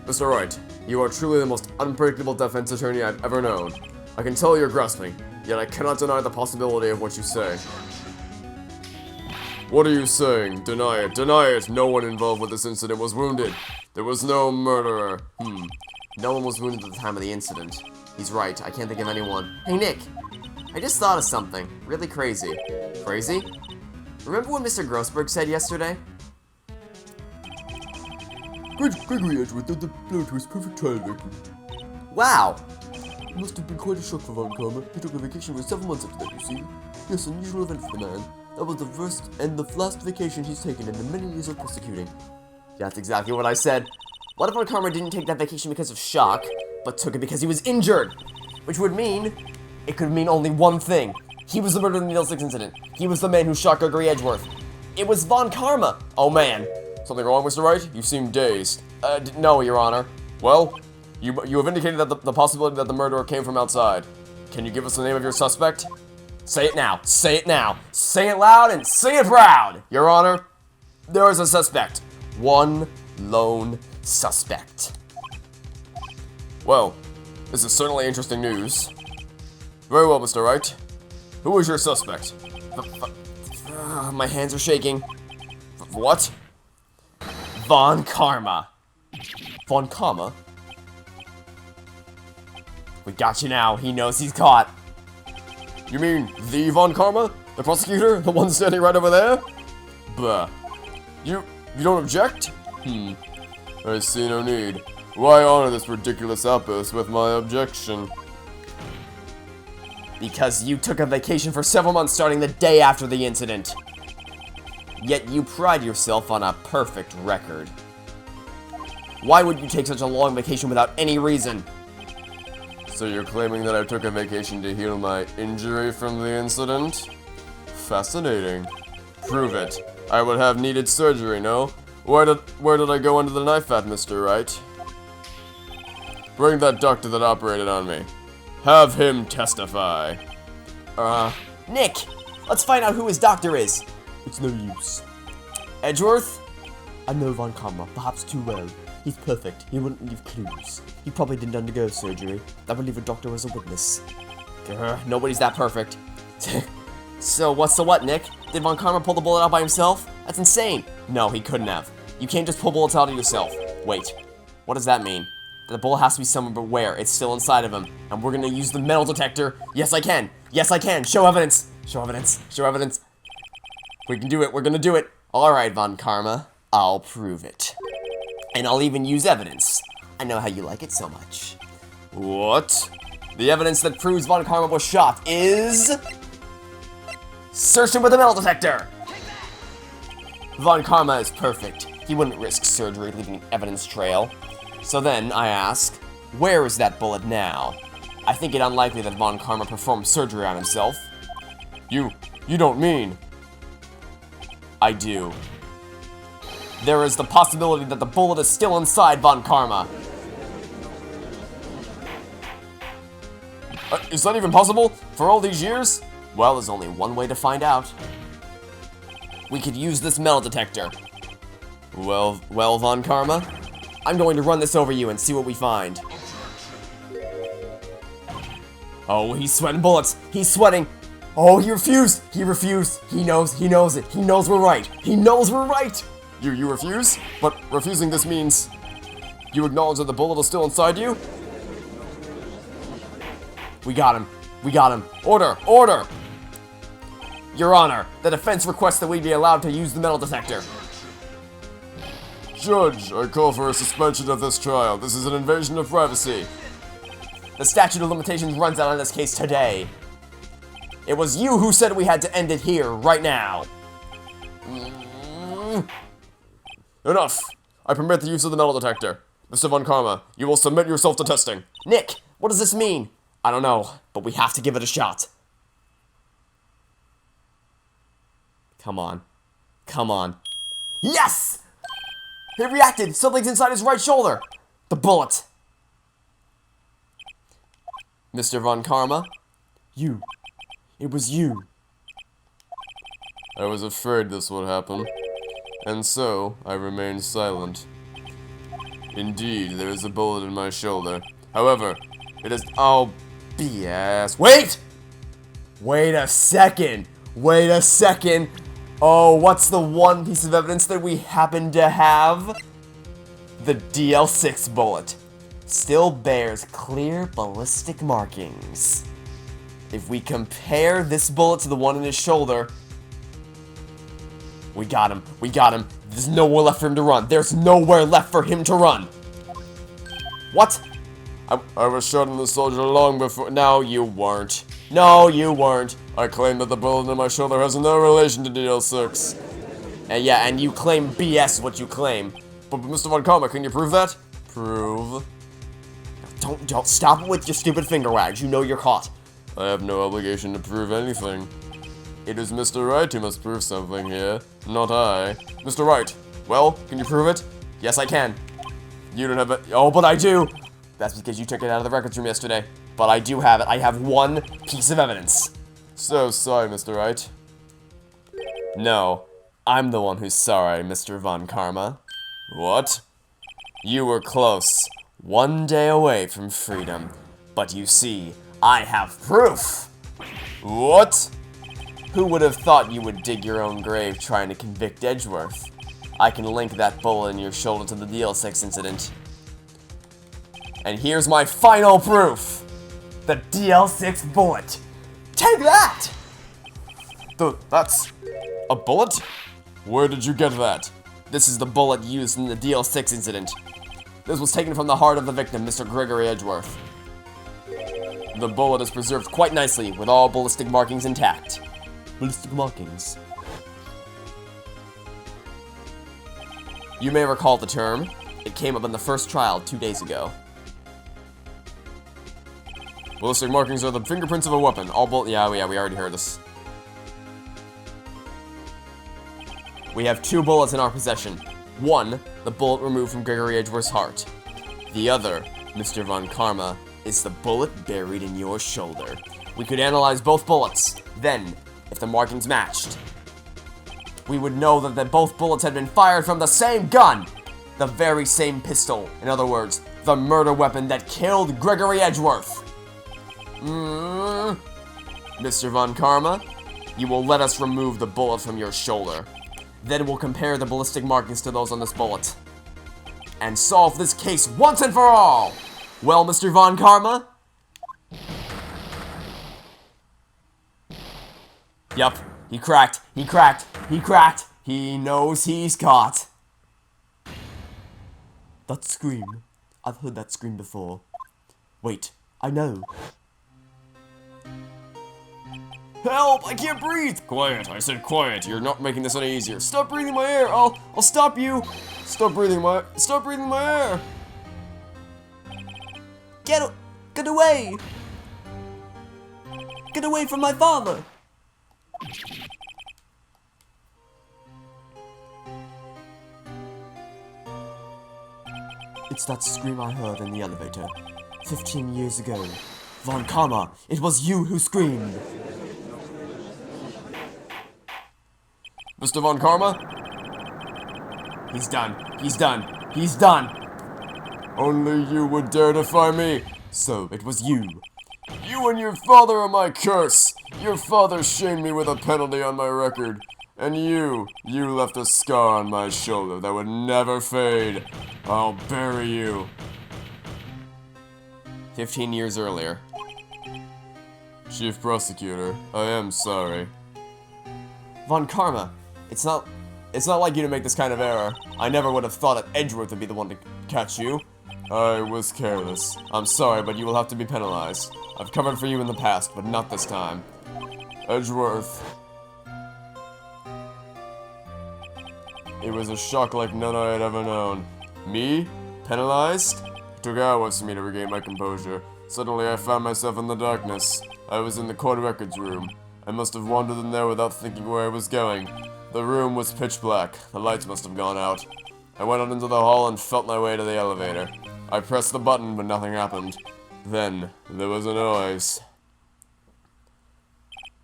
Mr. Wright, you are truly the most unpredictable defense attorney I've ever known. I can tell you're grasping, yet I cannot deny the possibility of what you say. What are you saying? Deny it. Deny it. No one involved with this incident was wounded. There was no murderer. No one was wounded at the time of the incident. He's right, I can't think of anyone. Hey Nick, I just thought of something. Really crazy. Crazy? Remember what Mr. Grossberg said yesterday? Gregory Edgeworth did the blow to his perfect trial victim. Wow! It must have been quite a shock for Von Karma. He took a vacation for 7 months after that, you see. Yes, unusual event for the man. That was the first and the last vacation he's taken in the many years of prosecuting. That's exactly what I said. What if Von Karma didn't take that vacation because of shock, but took it because he was injured? Which would mean, it could mean only one thing. He was the murderer in the Needle 6 incident. He was the man who shot Gregory Edgeworth. It was Von Karma. Oh man. Something wrong, Mr. Wright? You seem dazed. No, Your Honor. Well, you have indicated that the possibility that the murderer came from outside. Can you give us the name of your suspect? Say it now. Say it now. Say it loud and say it proud. Your Honor, there is a suspect. One lone suspect. Well, this is certainly interesting news. Very well, Mr. Wright. Who is your suspect? My hands are shaking. What? Von Karma. Von Karma? We got you now. He knows he's caught. You mean the Von Karma? The prosecutor? The one standing right over there? Bah. You don't object? I see no need. Why honor this ridiculous outburst with my objection? Because you took a vacation for several months starting the day after the incident. Yet you pride yourself on a perfect record. Why would you take such a long vacation without any reason? So you're claiming that I took a vacation to heal my injury from the incident? Fascinating. Prove it. I would have needed surgery, no? Where did I go under the knife at, Mr. Wright? Bring that doctor that operated on me. Have him testify. Nick! Let's find out who his doctor is. It's no use. Edgeworth? I know Von Karma, perhaps too well. He's perfect. He wouldn't leave clues. He probably didn't undergo surgery. That would leave a doctor as a witness. Nobody's that perfect. So what's the what, Nick? Did Von Karma pull the bullet out by himself? That's insane. No, he couldn't have. You can't just pull bullets out of yourself. Wait, what does that mean? The bullet has to be somewhere, but where? It's still inside of him. And we're gonna use the metal detector. Yes, I can. Yes, I can. Show evidence. Show evidence. Show evidence. We can do it. We're gonna do it. Alright, Von Karma. I'll prove it. And I'll even use evidence. I know how you like it so much. What? The evidence that proves Von Karma was shot is... Search him with a metal detector! Von Karma is perfect. He wouldn't risk surgery leaving an evidence trail. So then, I ask, where is that bullet now? I think it unlikely that Von Karma performed surgery on himself. You don't mean... I do. There is the possibility that the bullet is still inside Von Karma. Is that even possible? For all these years? Well, there's only one way to find out. We could use this metal detector. Well, Von Karma, I'm going to run this over you and see what we find. Oh, he's sweating bullets. He's sweating. Oh, he refused. He refused. He knows it. He knows we're right. He knows we're right. You refuse? But refusing this means... You acknowledge that the bullet is still inside you? We got him. We got him. Order! Order! Your Honor, the defense requests that we be allowed to use the metal detector. Judge, I call for a suspension of this trial. This is an invasion of privacy. The statute of limitations runs out on this case today. It was you who said we had to end it here, right now. Enough! I permit the use of the metal detector. Mr. Von Karma, you will submit yourself to testing. Nick, what does this mean? I don't know, but we have to give it a shot. Come on. Come on. Yes! He reacted! Something's inside his right shoulder! The bullet! Mr. Von Karma? You. It was you. I was afraid this would happen, and so I remained silent. Indeed, there is a bullet in my shoulder. However, it is... Oh, BS. Wait! Wait a second! Wait a second! Oh, what's the one piece of evidence that we happen to have? The DL6 bullet. Still bears clear ballistic markings. If we compare this bullet to the one in his shoulder... We got him. We got him. There's nowhere left for him to run. There's nowhere left for him to run. What? I was shot in the soldier long before... No, you weren't. No, you weren't. I claim that the bullet in my shoulder has no relation to DL6. And yeah, and you claim BS what you claim. But Mr. Von Karma, can you prove that? Prove? Don't stop it with your stupid finger wags. You know you're caught. I have no obligation to prove anything. It is Mr. Wright who must prove something here, not I. Mr. Wright, well, can you prove it? Yes, I can. You don't have it. Oh, but I do. That's because you took it out of the records room yesterday. But I do have it. I have one piece of evidence. So sorry, Mr. Wright. No, I'm the one who's sorry, Mr. Von Karma. What? You were close. One day away from freedom. But you see, I have proof. What? Who would have thought you would dig your own grave trying to convict Edgeworth? I can link that bullet in your shoulder to the DL6 incident. And here's my final proof! The DL6 bullet! Take that! That's... a bullet? Where did you get that? This is the bullet used in the DL6 incident. This was taken from the heart of the victim, Mr. Gregory Edgeworth. The bullet is preserved quite nicely, with all ballistic markings intact. Ballistic markings. You may recall the term. It came up in the first trial 2 days ago. Ballistic markings are the fingerprints of a weapon. All bullet... Yeah, we already heard this. We have 2 bullets in our possession. One, the bullet removed from Gregory Edgeworth's heart. The other, Mr. Von Karma, is the bullet buried in your shoulder. We could analyze both bullets. Then, if the markings matched, we would know that both bullets had been fired from the same gun! The very same pistol. In other words, the murder weapon that killed Gregory Edgeworth. Mr. Von Karma, you will let us remove the bullet from your shoulder. Then we'll compare the ballistic markings to those on this bullet. And solve this case once and for all! Well, Mr. Von Karma? Yup, he cracked, he cracked, he cracked. He knows he's caught. That scream. I've heard that scream before. Wait, I know. Help! I can't breathe! Quiet, I said quiet. You're not making this any easier. Stop breathing my air! I'll stop you! Stop breathing my air! Get away! Get away from my father! It's that scream I heard in the elevator. 15 years ago. Von Karma, it was you who screamed. Mr. Von Karma? He's done. He's done. He's done! Only you would dare defy me. So, it was you. You and your father are my curse. Your father shamed me with a penalty on my record. And you left a scar on my shoulder that would never fade. I'll bury you. 15 years earlier. Chief Prosecutor, I am sorry. Von Karma, it's not like you to make this kind of error. I never would have thought that Edgeworth would be the one to catch you. I was careless. I'm sorry, but you will have to be penalized. I've covered for you in the past, but not this time. Edgeworth. It was a shock like none I had ever known. Me? Penalized? It took hours for me to regain my composure. Suddenly I found myself in the darkness. I was in the court records room. I must have wandered in there without thinking where I was going. The room was pitch black. The lights must have gone out. I went out into the hall and felt my way to the elevator. I pressed the button, but nothing happened. Then, there was a noise.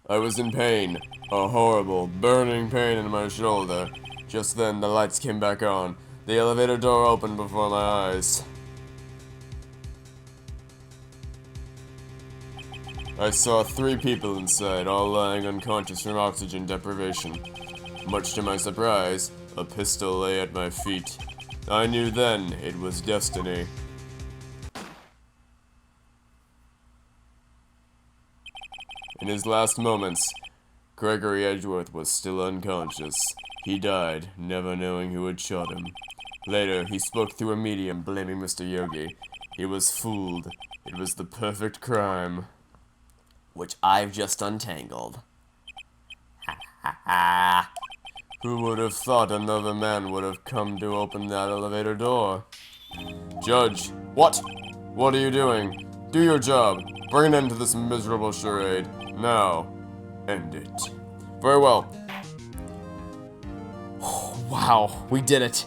I was in pain. A horrible, burning pain in my shoulder. Just then, the lights came back on. The elevator door opened before my eyes. I saw 3 people inside, all lying unconscious from oxygen deprivation. Much to my surprise, a pistol lay at my feet. I knew then it was destiny. In his last moments, Gregory Edgeworth was still unconscious. He died, never knowing who had shot him. Later, he spoke through a medium, blaming Mr. Yogi. He was fooled. It was the perfect crime. Which I've just untangled. Ha ha ha. Who would have thought another man would have come to open that elevator door? Judge! What? What are you doing? Do your job. Bring an end to this miserable charade. Now, end it. Very well. Wow, we did it.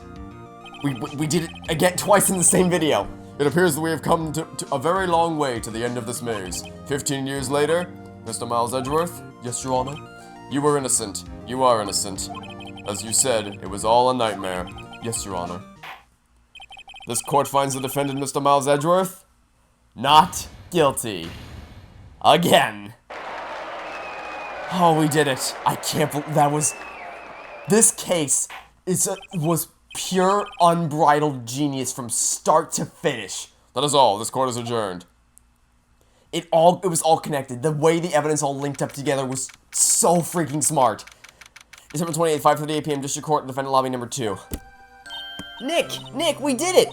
We did it again twice in the same video. It appears that we have come to a very long way to the end of this maze. 15 years later, Mr. Miles Edgeworth? Yes, Your Honor? You were innocent. You are innocent. As you said, it was all a nightmare. Yes, Your Honor. This court finds the defendant, Mr. Miles Edgeworth, not guilty. Again. Oh, we did it. I can't believe that was... This case was pure, unbridled genius from start to finish. That is all. This court is adjourned. It was all connected. The way the evidence all linked up together was so freaking smart. December 28th, 5:38 p.m. District Court, defendant lobby number 2. Nick, we did it!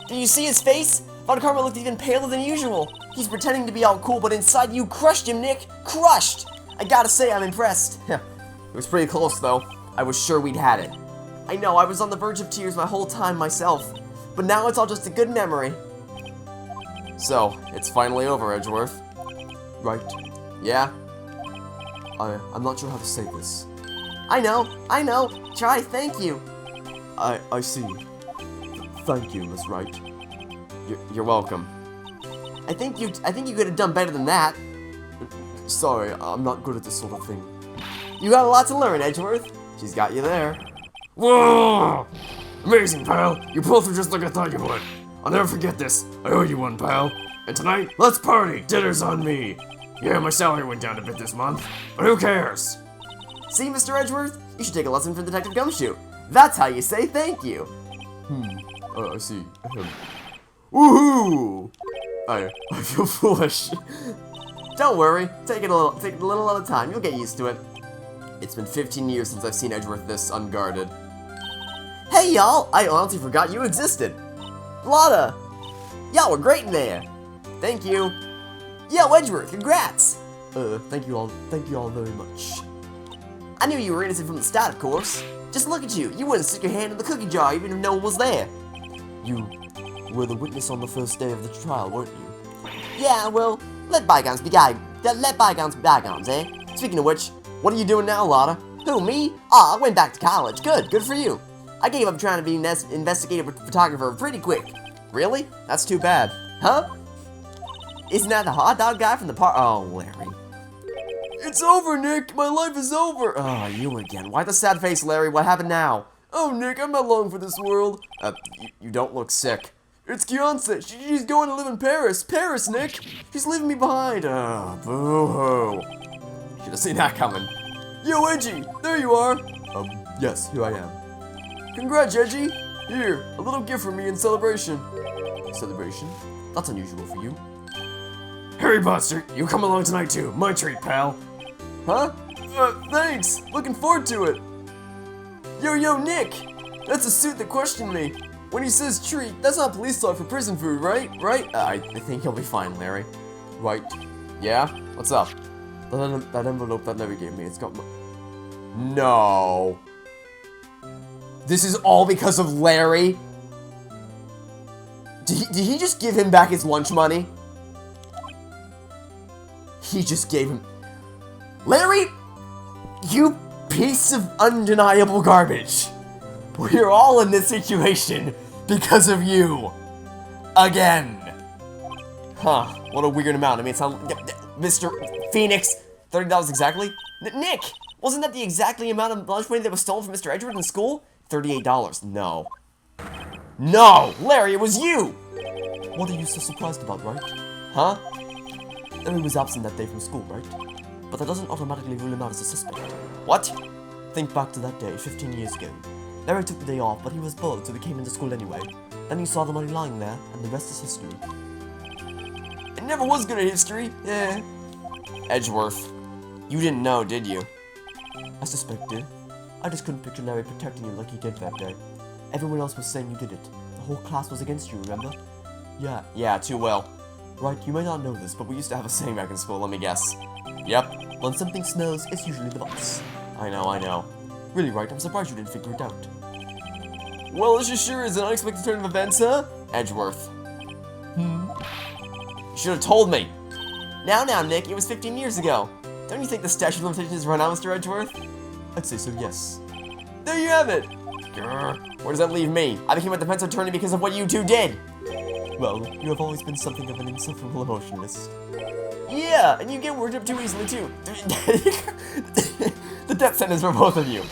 Did you see his face? Von Karma looked even paler than usual. He's pretending to be all cool, but inside you crushed him, Nick. Crushed! I gotta say, I'm impressed. It was pretty close, though. I was sure we'd had it. I know, I was on the verge of tears my whole time myself. But now it's all just a good memory. So, it's finally over, Edgeworth. Right. Yeah? I'm not sure how to say this. I know. Try, thank you. I see. Thank you, Miss Wright. You're welcome. I think you could have done better than that. Sorry, I'm not good at this sort of thing. You got a lot to learn, Edgeworth. She's got you there. Whoa! Amazing, pal. You pulled through just like I thought you would. I'll never forget this. I owe you one, pal. And tonight, let's party. Dinner's on me. Yeah, my salary went down a bit this month, but who cares? See, Mr. Edgeworth? You should take a lesson from Detective Gumshoe. That's how you say thank you. I see. Woohoo! I feel foolish. Don't worry. Take it a little at a time. You'll get used to it. It's been 15 years since I've seen Edgeworth this unguarded. Hey, y'all! I honestly forgot you existed. Lotta! Y'all were great in there. Thank you. Yo, Edgeworth, congrats! Thank you all very much. I knew you were innocent from the start, of course. Just look at you. You wouldn't stick your hand in the cookie jar even if no one was there. You were the witness on the first day of the trial, weren't you? Yeah, well, let bygones be bygones, eh? Speaking of which, what are you doing now, Lotta? Who, me? I went back to college. Good for you. I gave up trying to be an investigative photographer pretty quick. Really? That's too bad. Huh? Isn't that the hot dog guy from the Oh, Larry. It's over, Nick! My life is over! Oh, you again. Why the sad face, Larry? What happened now? Oh, Nick, I'm not long for this world. You don't look sick. It's Gyakuten. She's going to live in Paris. Paris, Nick! She's leaving me behind. Oh, boo-hoo. Should have seen that coming. Yo, Edgy! There you are! Yes, here I am. Congrats, Edgy! Here, a little gift from me in celebration. Celebration? That's unusual for you. Harry Buster, you come along tonight too. My treat, pal. Huh? Thanks! Looking forward to it! Yo, Nick! That's a suit that questioned me. When he says treat, that's not police talk for prison food, right? Right? I think he'll be fine, Larry. Right. Yeah? What's up? That envelope that Larry gave me, it's got No. This is all because of Larry? Did he just give him back his lunch money? He just gave him... Larry! You piece of undeniable garbage! We're all in this situation because of you! Again! Huh, what a weird amount. I mean, it's not... Mr. Phoenix, $30 exactly? Nick! Wasn't that the exactly amount of lunch money that was stolen from Mr. Edgeworth in school? $38. No. No! Larry, it was you! What are you so surprised about, right? Huh? Larry was absent that day from school, right? But that doesn't automatically rule him out as a suspect. What? Think back to that day, 15 years ago. Larry took the day off, but he was bored, so he came into school anyway. Then he saw the money lying there, and the rest is history. It never was good at history. Yeah. Edgeworth, you didn't know, did you? I suspected. I just couldn't picture Larry protecting you like he did that day. Everyone else was saying you did it. The whole class was against you, remember? Yeah, too well. Right, you may not know this, but we used to have a saying back in school, let me guess. Yep. When something smells, it's usually the boss. I know. Really, right? I'm surprised you didn't figure it out. Well, this just sure is an unexpected turn of events, huh? Edgeworth. Hmm? You should have told me. Now, Nick, it was 15 years ago. Don't you think the statute of limitations is run out, Mr. Edgeworth? I'd say so, yes. There you have it. Grr. Where does that leave me? I became a defense attorney because of what you two did. Well, you have always been something of an insufferable emotionalist. Yeah, and you get worked up too easily, too. The death sentence for both of you.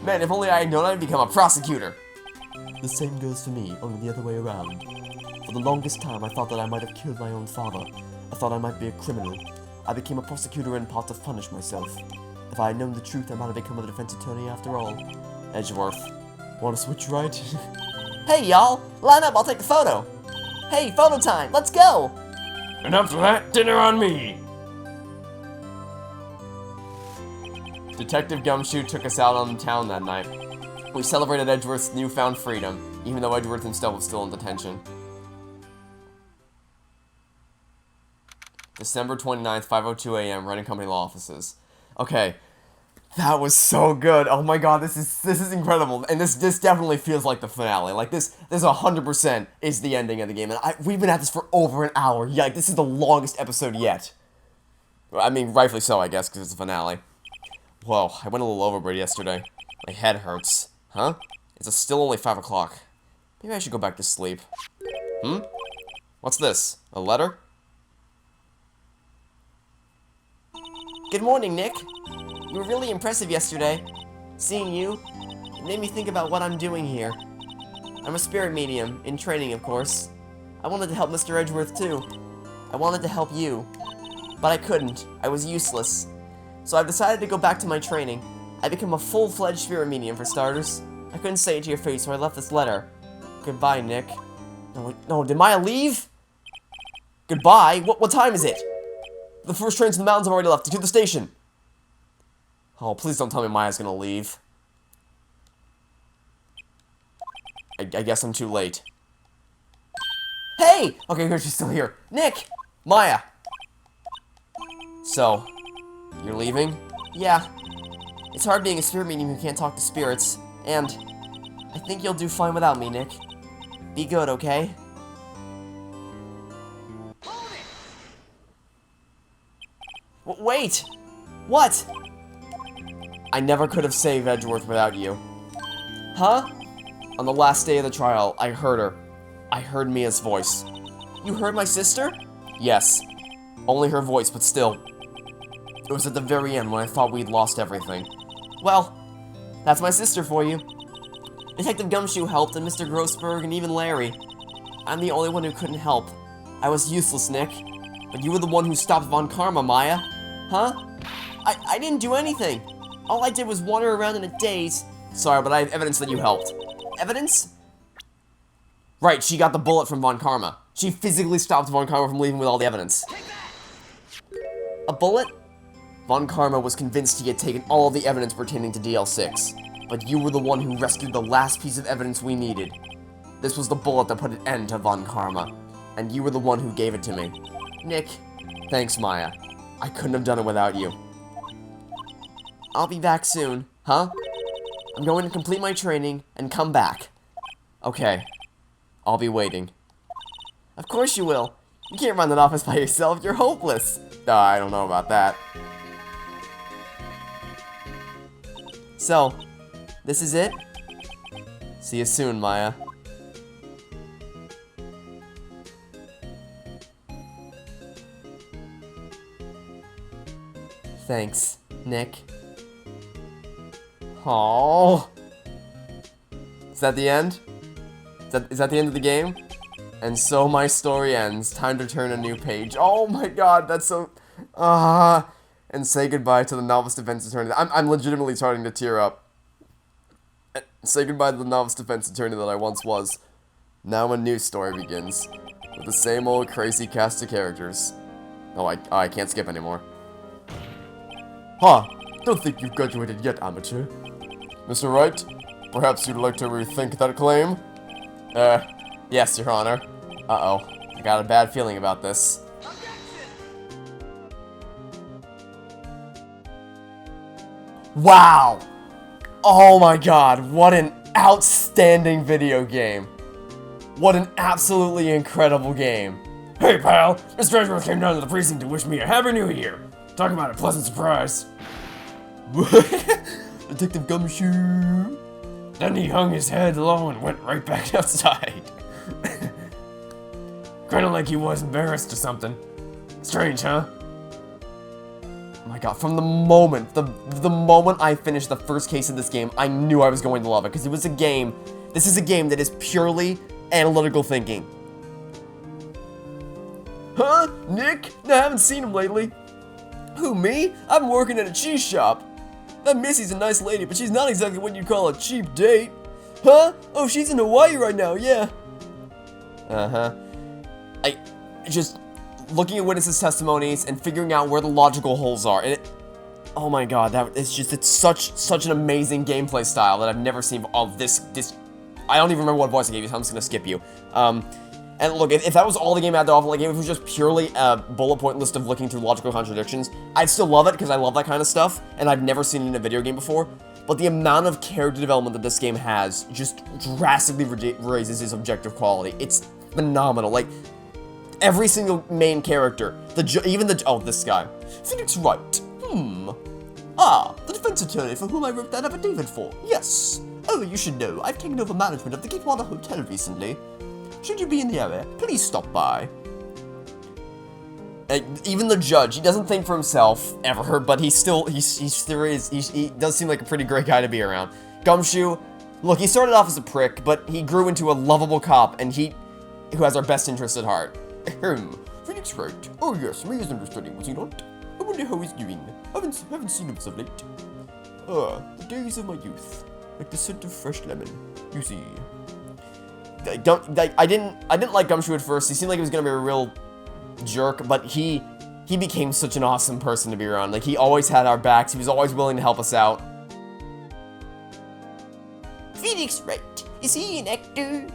Man, if only I had known I'd become a prosecutor. The same goes for me, only the other way around. For the longest time, I thought that I might have killed my own father. I thought I might be a criminal. I became a prosecutor in part to punish myself. If I had known the truth, I might have become a defense attorney after all. Edgeworth. Want to switch right? Hey, y'all! Line up, I'll take a photo! Hey, photo time! Let's go! And after that, dinner on me! Detective Gumshoe took us out on the town that night. We celebrated Edgeworth's newfound freedom, even though Edgeworth himself was still in detention. December 29th, 5:02 a.m., Reading Company Law Offices. Okay, that was so good. Oh my god, this is incredible. And this definitely feels like the finale. Like, this 100% is the ending of the game. And we've been at this for over an hour. Yeah, this is the longest episode yet. I mean, rightfully so, I guess, because it's a finale. Whoa, I went a little overboard yesterday. My head hurts. Huh? It's still only 5 o'clock. Maybe I should go back to sleep. What's this? A letter? Good morning, Nick. You were really impressive yesterday. Seeing you, it made me think about what I'm doing here. I'm a spirit medium, in training, of course. I wanted to help Mr. Edgeworth, too. I wanted to help you. But I couldn't. I was useless. So I've decided to go back to my training. I become a full-fledged spirit medium, for starters. I couldn't say it to your face, so I left this letter. Goodbye, Nick. No, did Maya leave? Goodbye? What time is it? The first trains to the mountains have already left. To the station. Oh, please don't tell me Maya's gonna leave. I guess I'm too late. Hey! Okay, good, she's still here. Nick! Maya! So, You're leaving? Yeah. It's hard being a spirit medium who can't talk to spirits, and I think you'll do fine without me, Nick. Be good, okay? Wait! What? I never could have saved Edgeworth without you. Huh? On the last day of the trial, I heard her. I heard Mia's voice. You heard my sister? Yes. Only her voice, but still. It was at the very end when I thought we'd lost everything. Well, that's my sister for you. Detective Gumshoe helped, and Mr. Grossberg, and even Larry. I'm the only one who couldn't help. I was useless, Nick. But you were the one who stopped Von Karma, Maya. Huh? I didn't do anything. All I did was wander around in a daze. Sorry, but I have evidence that you helped. Evidence? Right, she got the bullet from Von Karma. She physically stopped Von Karma from leaving with all the evidence. A bullet? Von Karma was convinced he had taken all of the evidence pertaining to DL6, but you were the one who rescued the last piece of evidence we needed. This was the bullet that put an end to Von Karma, and you were the one who gave it to me. Nick. Thanks, Maya. I couldn't have done it without you. I'll be back soon. Huh? I'm going to complete my training and come back. Okay. I'll be waiting. Of course you will. You can't run that office by yourself. You're hopeless. I don't know about that. So, this is it? See you soon, Maya. Thanks, Nick. Aww. Is that the end? Is that the end of the game? And so my story ends. Time to turn a new page. Oh my god, that's so... and say goodbye to the novice defense attorney. I'm legitimately starting to tear up. Say goodbye to the novice defense attorney that I once was. Now a new story begins. With the same old crazy cast of characters. Oh, I can't skip anymore. Huh. Don't think you've graduated yet, amateur. Mr. Wright, perhaps you'd like to rethink that claim? Yes, Your Honor. Uh-oh. I got a bad feeling about this. Wow! Oh my god, what an outstanding video game. What an absolutely incredible game. Hey pal, Mr. Edgeworth came down to the precinct to wish me a happy new year. Talk about a pleasant surprise. Detective Gumshoe. Then he hung his head low and went right back outside. Kinda like he was embarrassed or something. Strange, huh? Oh my god, from the moment, the moment I finished the first case of this game, I knew I was going to love it, because it was a game, this is a game that is purely analytical thinking. Huh? Nick? I haven't seen him lately. Who, me? I've been working at a cheese shop. That Missy's a nice lady, but she's not exactly what you'd call a cheap date. Huh? Oh, she's in Hawaii right now, yeah. Uh-huh. I just looking at witnesses' testimonies and figuring out where the logical holes are, and oh my god, it's such an amazing gameplay style that I've never seen of this. I don't even remember what voice I gave you, so I'm just gonna skip you. And look, if that was all the game had to offer, like if it was just purely a bullet point list of looking through logical contradictions, I'd still love it because I love that kind of stuff, and I've never seen it in a video game before. But the amount of character development that this game has just drastically raises its objective quality. It's phenomenal. Like, every single main character, oh, this guy. Phoenix Wright. The defense attorney for whom I wrote that affidavit for. Yes. Oh, you should know, I've taken over management of the Gateway Hotel recently. Should you be in the area, please stop by. Even the judge, he doesn't think for himself, ever, but he does seem like a pretty great guy to be around. Gumshoe, look, he started off as a prick, but he grew into a lovable cop, and who has our best interest at heart. Phoenix Wright. Oh yes, me is understudying, was he not? I wonder how he's doing. Haven't seen him so late. The days of my youth. Like the scent of fresh lemon. You see. I didn't like Gumshoe at first. He seemed like he was gonna be a real jerk, but he became such an awesome person to be around. Like, he always had our backs. He was always willing to help us out. Phoenix Wright. Is he an actor?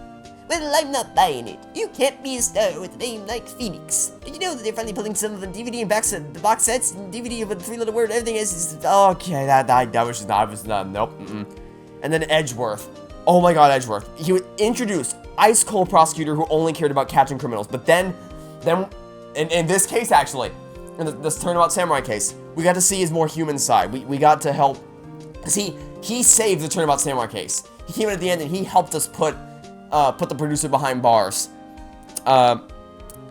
Well, I'm not buying it. You can't be a star with a name like Phoenix. Did you know that they're finally pulling some of the DVD and the box sets and DVD of the three-letter word, everything is... Okay, that was not, nope. And then Edgeworth. Oh my god, Edgeworth. He would introduce ice cold prosecutor who only cared about catching criminals. But then in this case, actually, in this Turnabout Samurai case, we got to see his more human side. We got to help. See, he saved the Turnabout Samurai case. He came in at the end and he helped us put the producer behind bars. And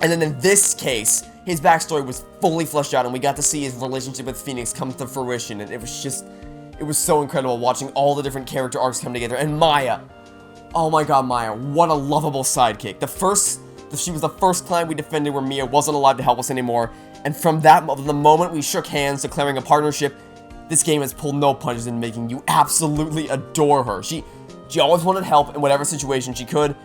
then in this case, his backstory was fully fleshed out, and we got to see his relationship with Phoenix come to fruition, and it was so incredible watching all the different character arcs come together. And Maya, oh my god, Maya, what a lovable sidekick. She was the first client we defended where Mia wasn't alive to help us anymore, and from the moment we shook hands declaring a partnership, this game has pulled no punches in making you absolutely adore her. She always wanted help in whatever situation she could,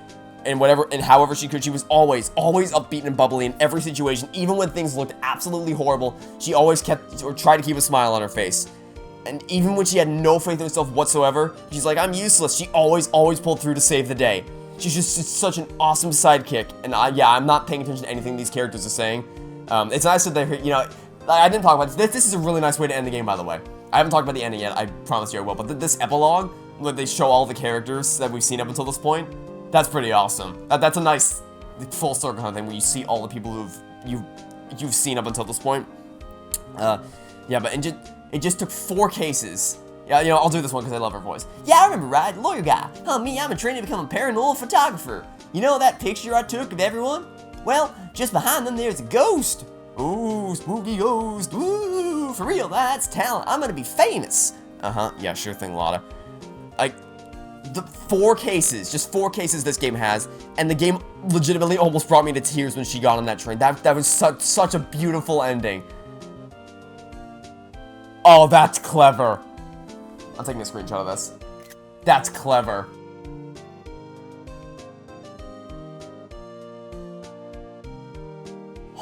and however she could. She was always upbeat and bubbly in every situation, even when things looked absolutely horrible. She always tried to keep a smile on her face. And even when she had no faith in herself whatsoever, she's like, I'm useless. She always pulled through to save the day. She's just such an awesome sidekick. And I'm not paying attention to anything these characters are saying. It's nice that they're, I didn't talk about this. This is a really nice way to end the game, by the way. I haven't talked about the ending yet. I promise you I will. But this epilogue, where they show all the characters that we've seen up until this point, that's pretty awesome. That's a nice full circle kind of thing where you see all the people you've seen up until this point. But it just took 4 cases. Yeah, I'll do this one because I love her voice. Yeah, I remember, right? Lawyer guy. Me, I'm in training to become a paranormal photographer. You know that picture I took of everyone? Well, just behind them there's a ghost. Ooh, spooky ghost. Ooh, for real, that's talent. I'm gonna be famous. Yeah, sure thing, Lotta. The 4 cases, just 4 cases this game has, and the game legitimately almost brought me to tears when she got on that train. That was such a beautiful ending. Oh, that's clever. I'm taking a screenshot of this. That's clever.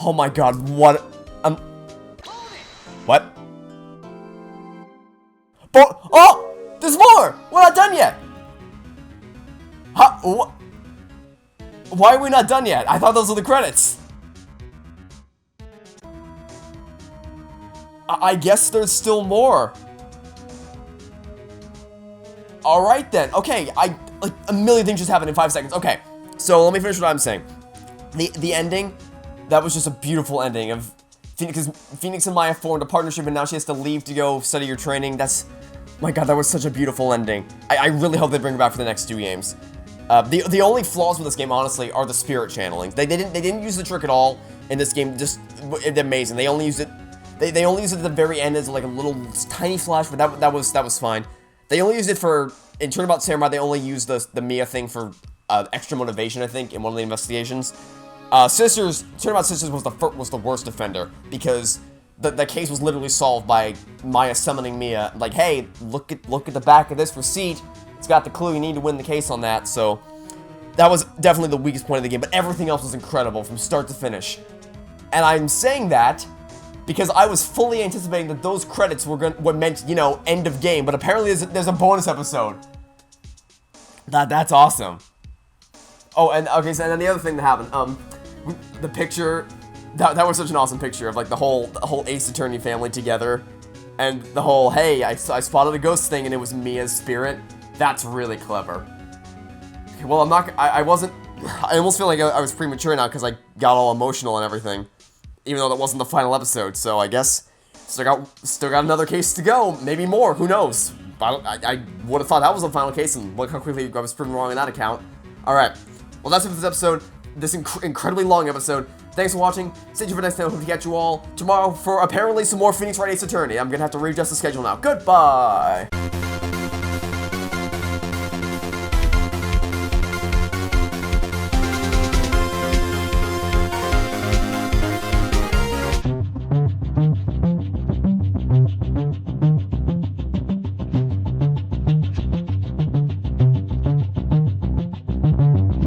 Oh my god, what? What? Oh! There's more! We're not done yet! Huh? Why are we not done yet? I thought those were the credits. I guess there's still more. Alright then. Okay, like a million things just happened in 5 seconds. Okay, so let me finish what I'm saying. The ending, that was just a beautiful ending of Phoenix and Maya formed a partnership, and now she has to leave to go study her training. My god, that was such a beautiful ending. I really hope they bring it back for the next 2 games. The only flaws with this game, honestly, are the spirit channeling. They didn't use the trick at all in this game. Just amazing. They only used it. They only used it at the very end as like a little tiny flash, but that was fine. They only used it in Turnabout Samurai. They only used the Mia thing for extra motivation, I think, in one of the investigations. Turnabout Sisters was the worst offender because the case was literally solved by Maya summoning Mia, like, hey, look at the back of this receipt. It's got the clue you need to win the case on that. So that was definitely the weakest point of the game, but everything else was incredible from start to finish. And I'm saying that because I was fully anticipating that those credits were meant, end of game, but apparently there's a bonus episode. That's awesome. Oh, and okay, so then the other thing that happened, the picture, that was such an awesome picture of like the whole Ace Attorney family together, and the whole, hey, I spotted a ghost thing and it was Mia's spirit. That's really clever. Okay, well, I almost feel like I was premature now because I got all emotional and everything, even though that wasn't the final episode, so I guess still got another case to go, maybe more, who knows. I would have thought that was the final case, and look how quickly I was proven wrong on that account. Alright, well that's it for this episode, this incredibly long episode. Thanks for watching, stay tuned for next time, hope to catch you all tomorrow for apparently some more Phoenix Wright Ace Attorney. I'm gonna have to readjust the schedule now. Goodbye!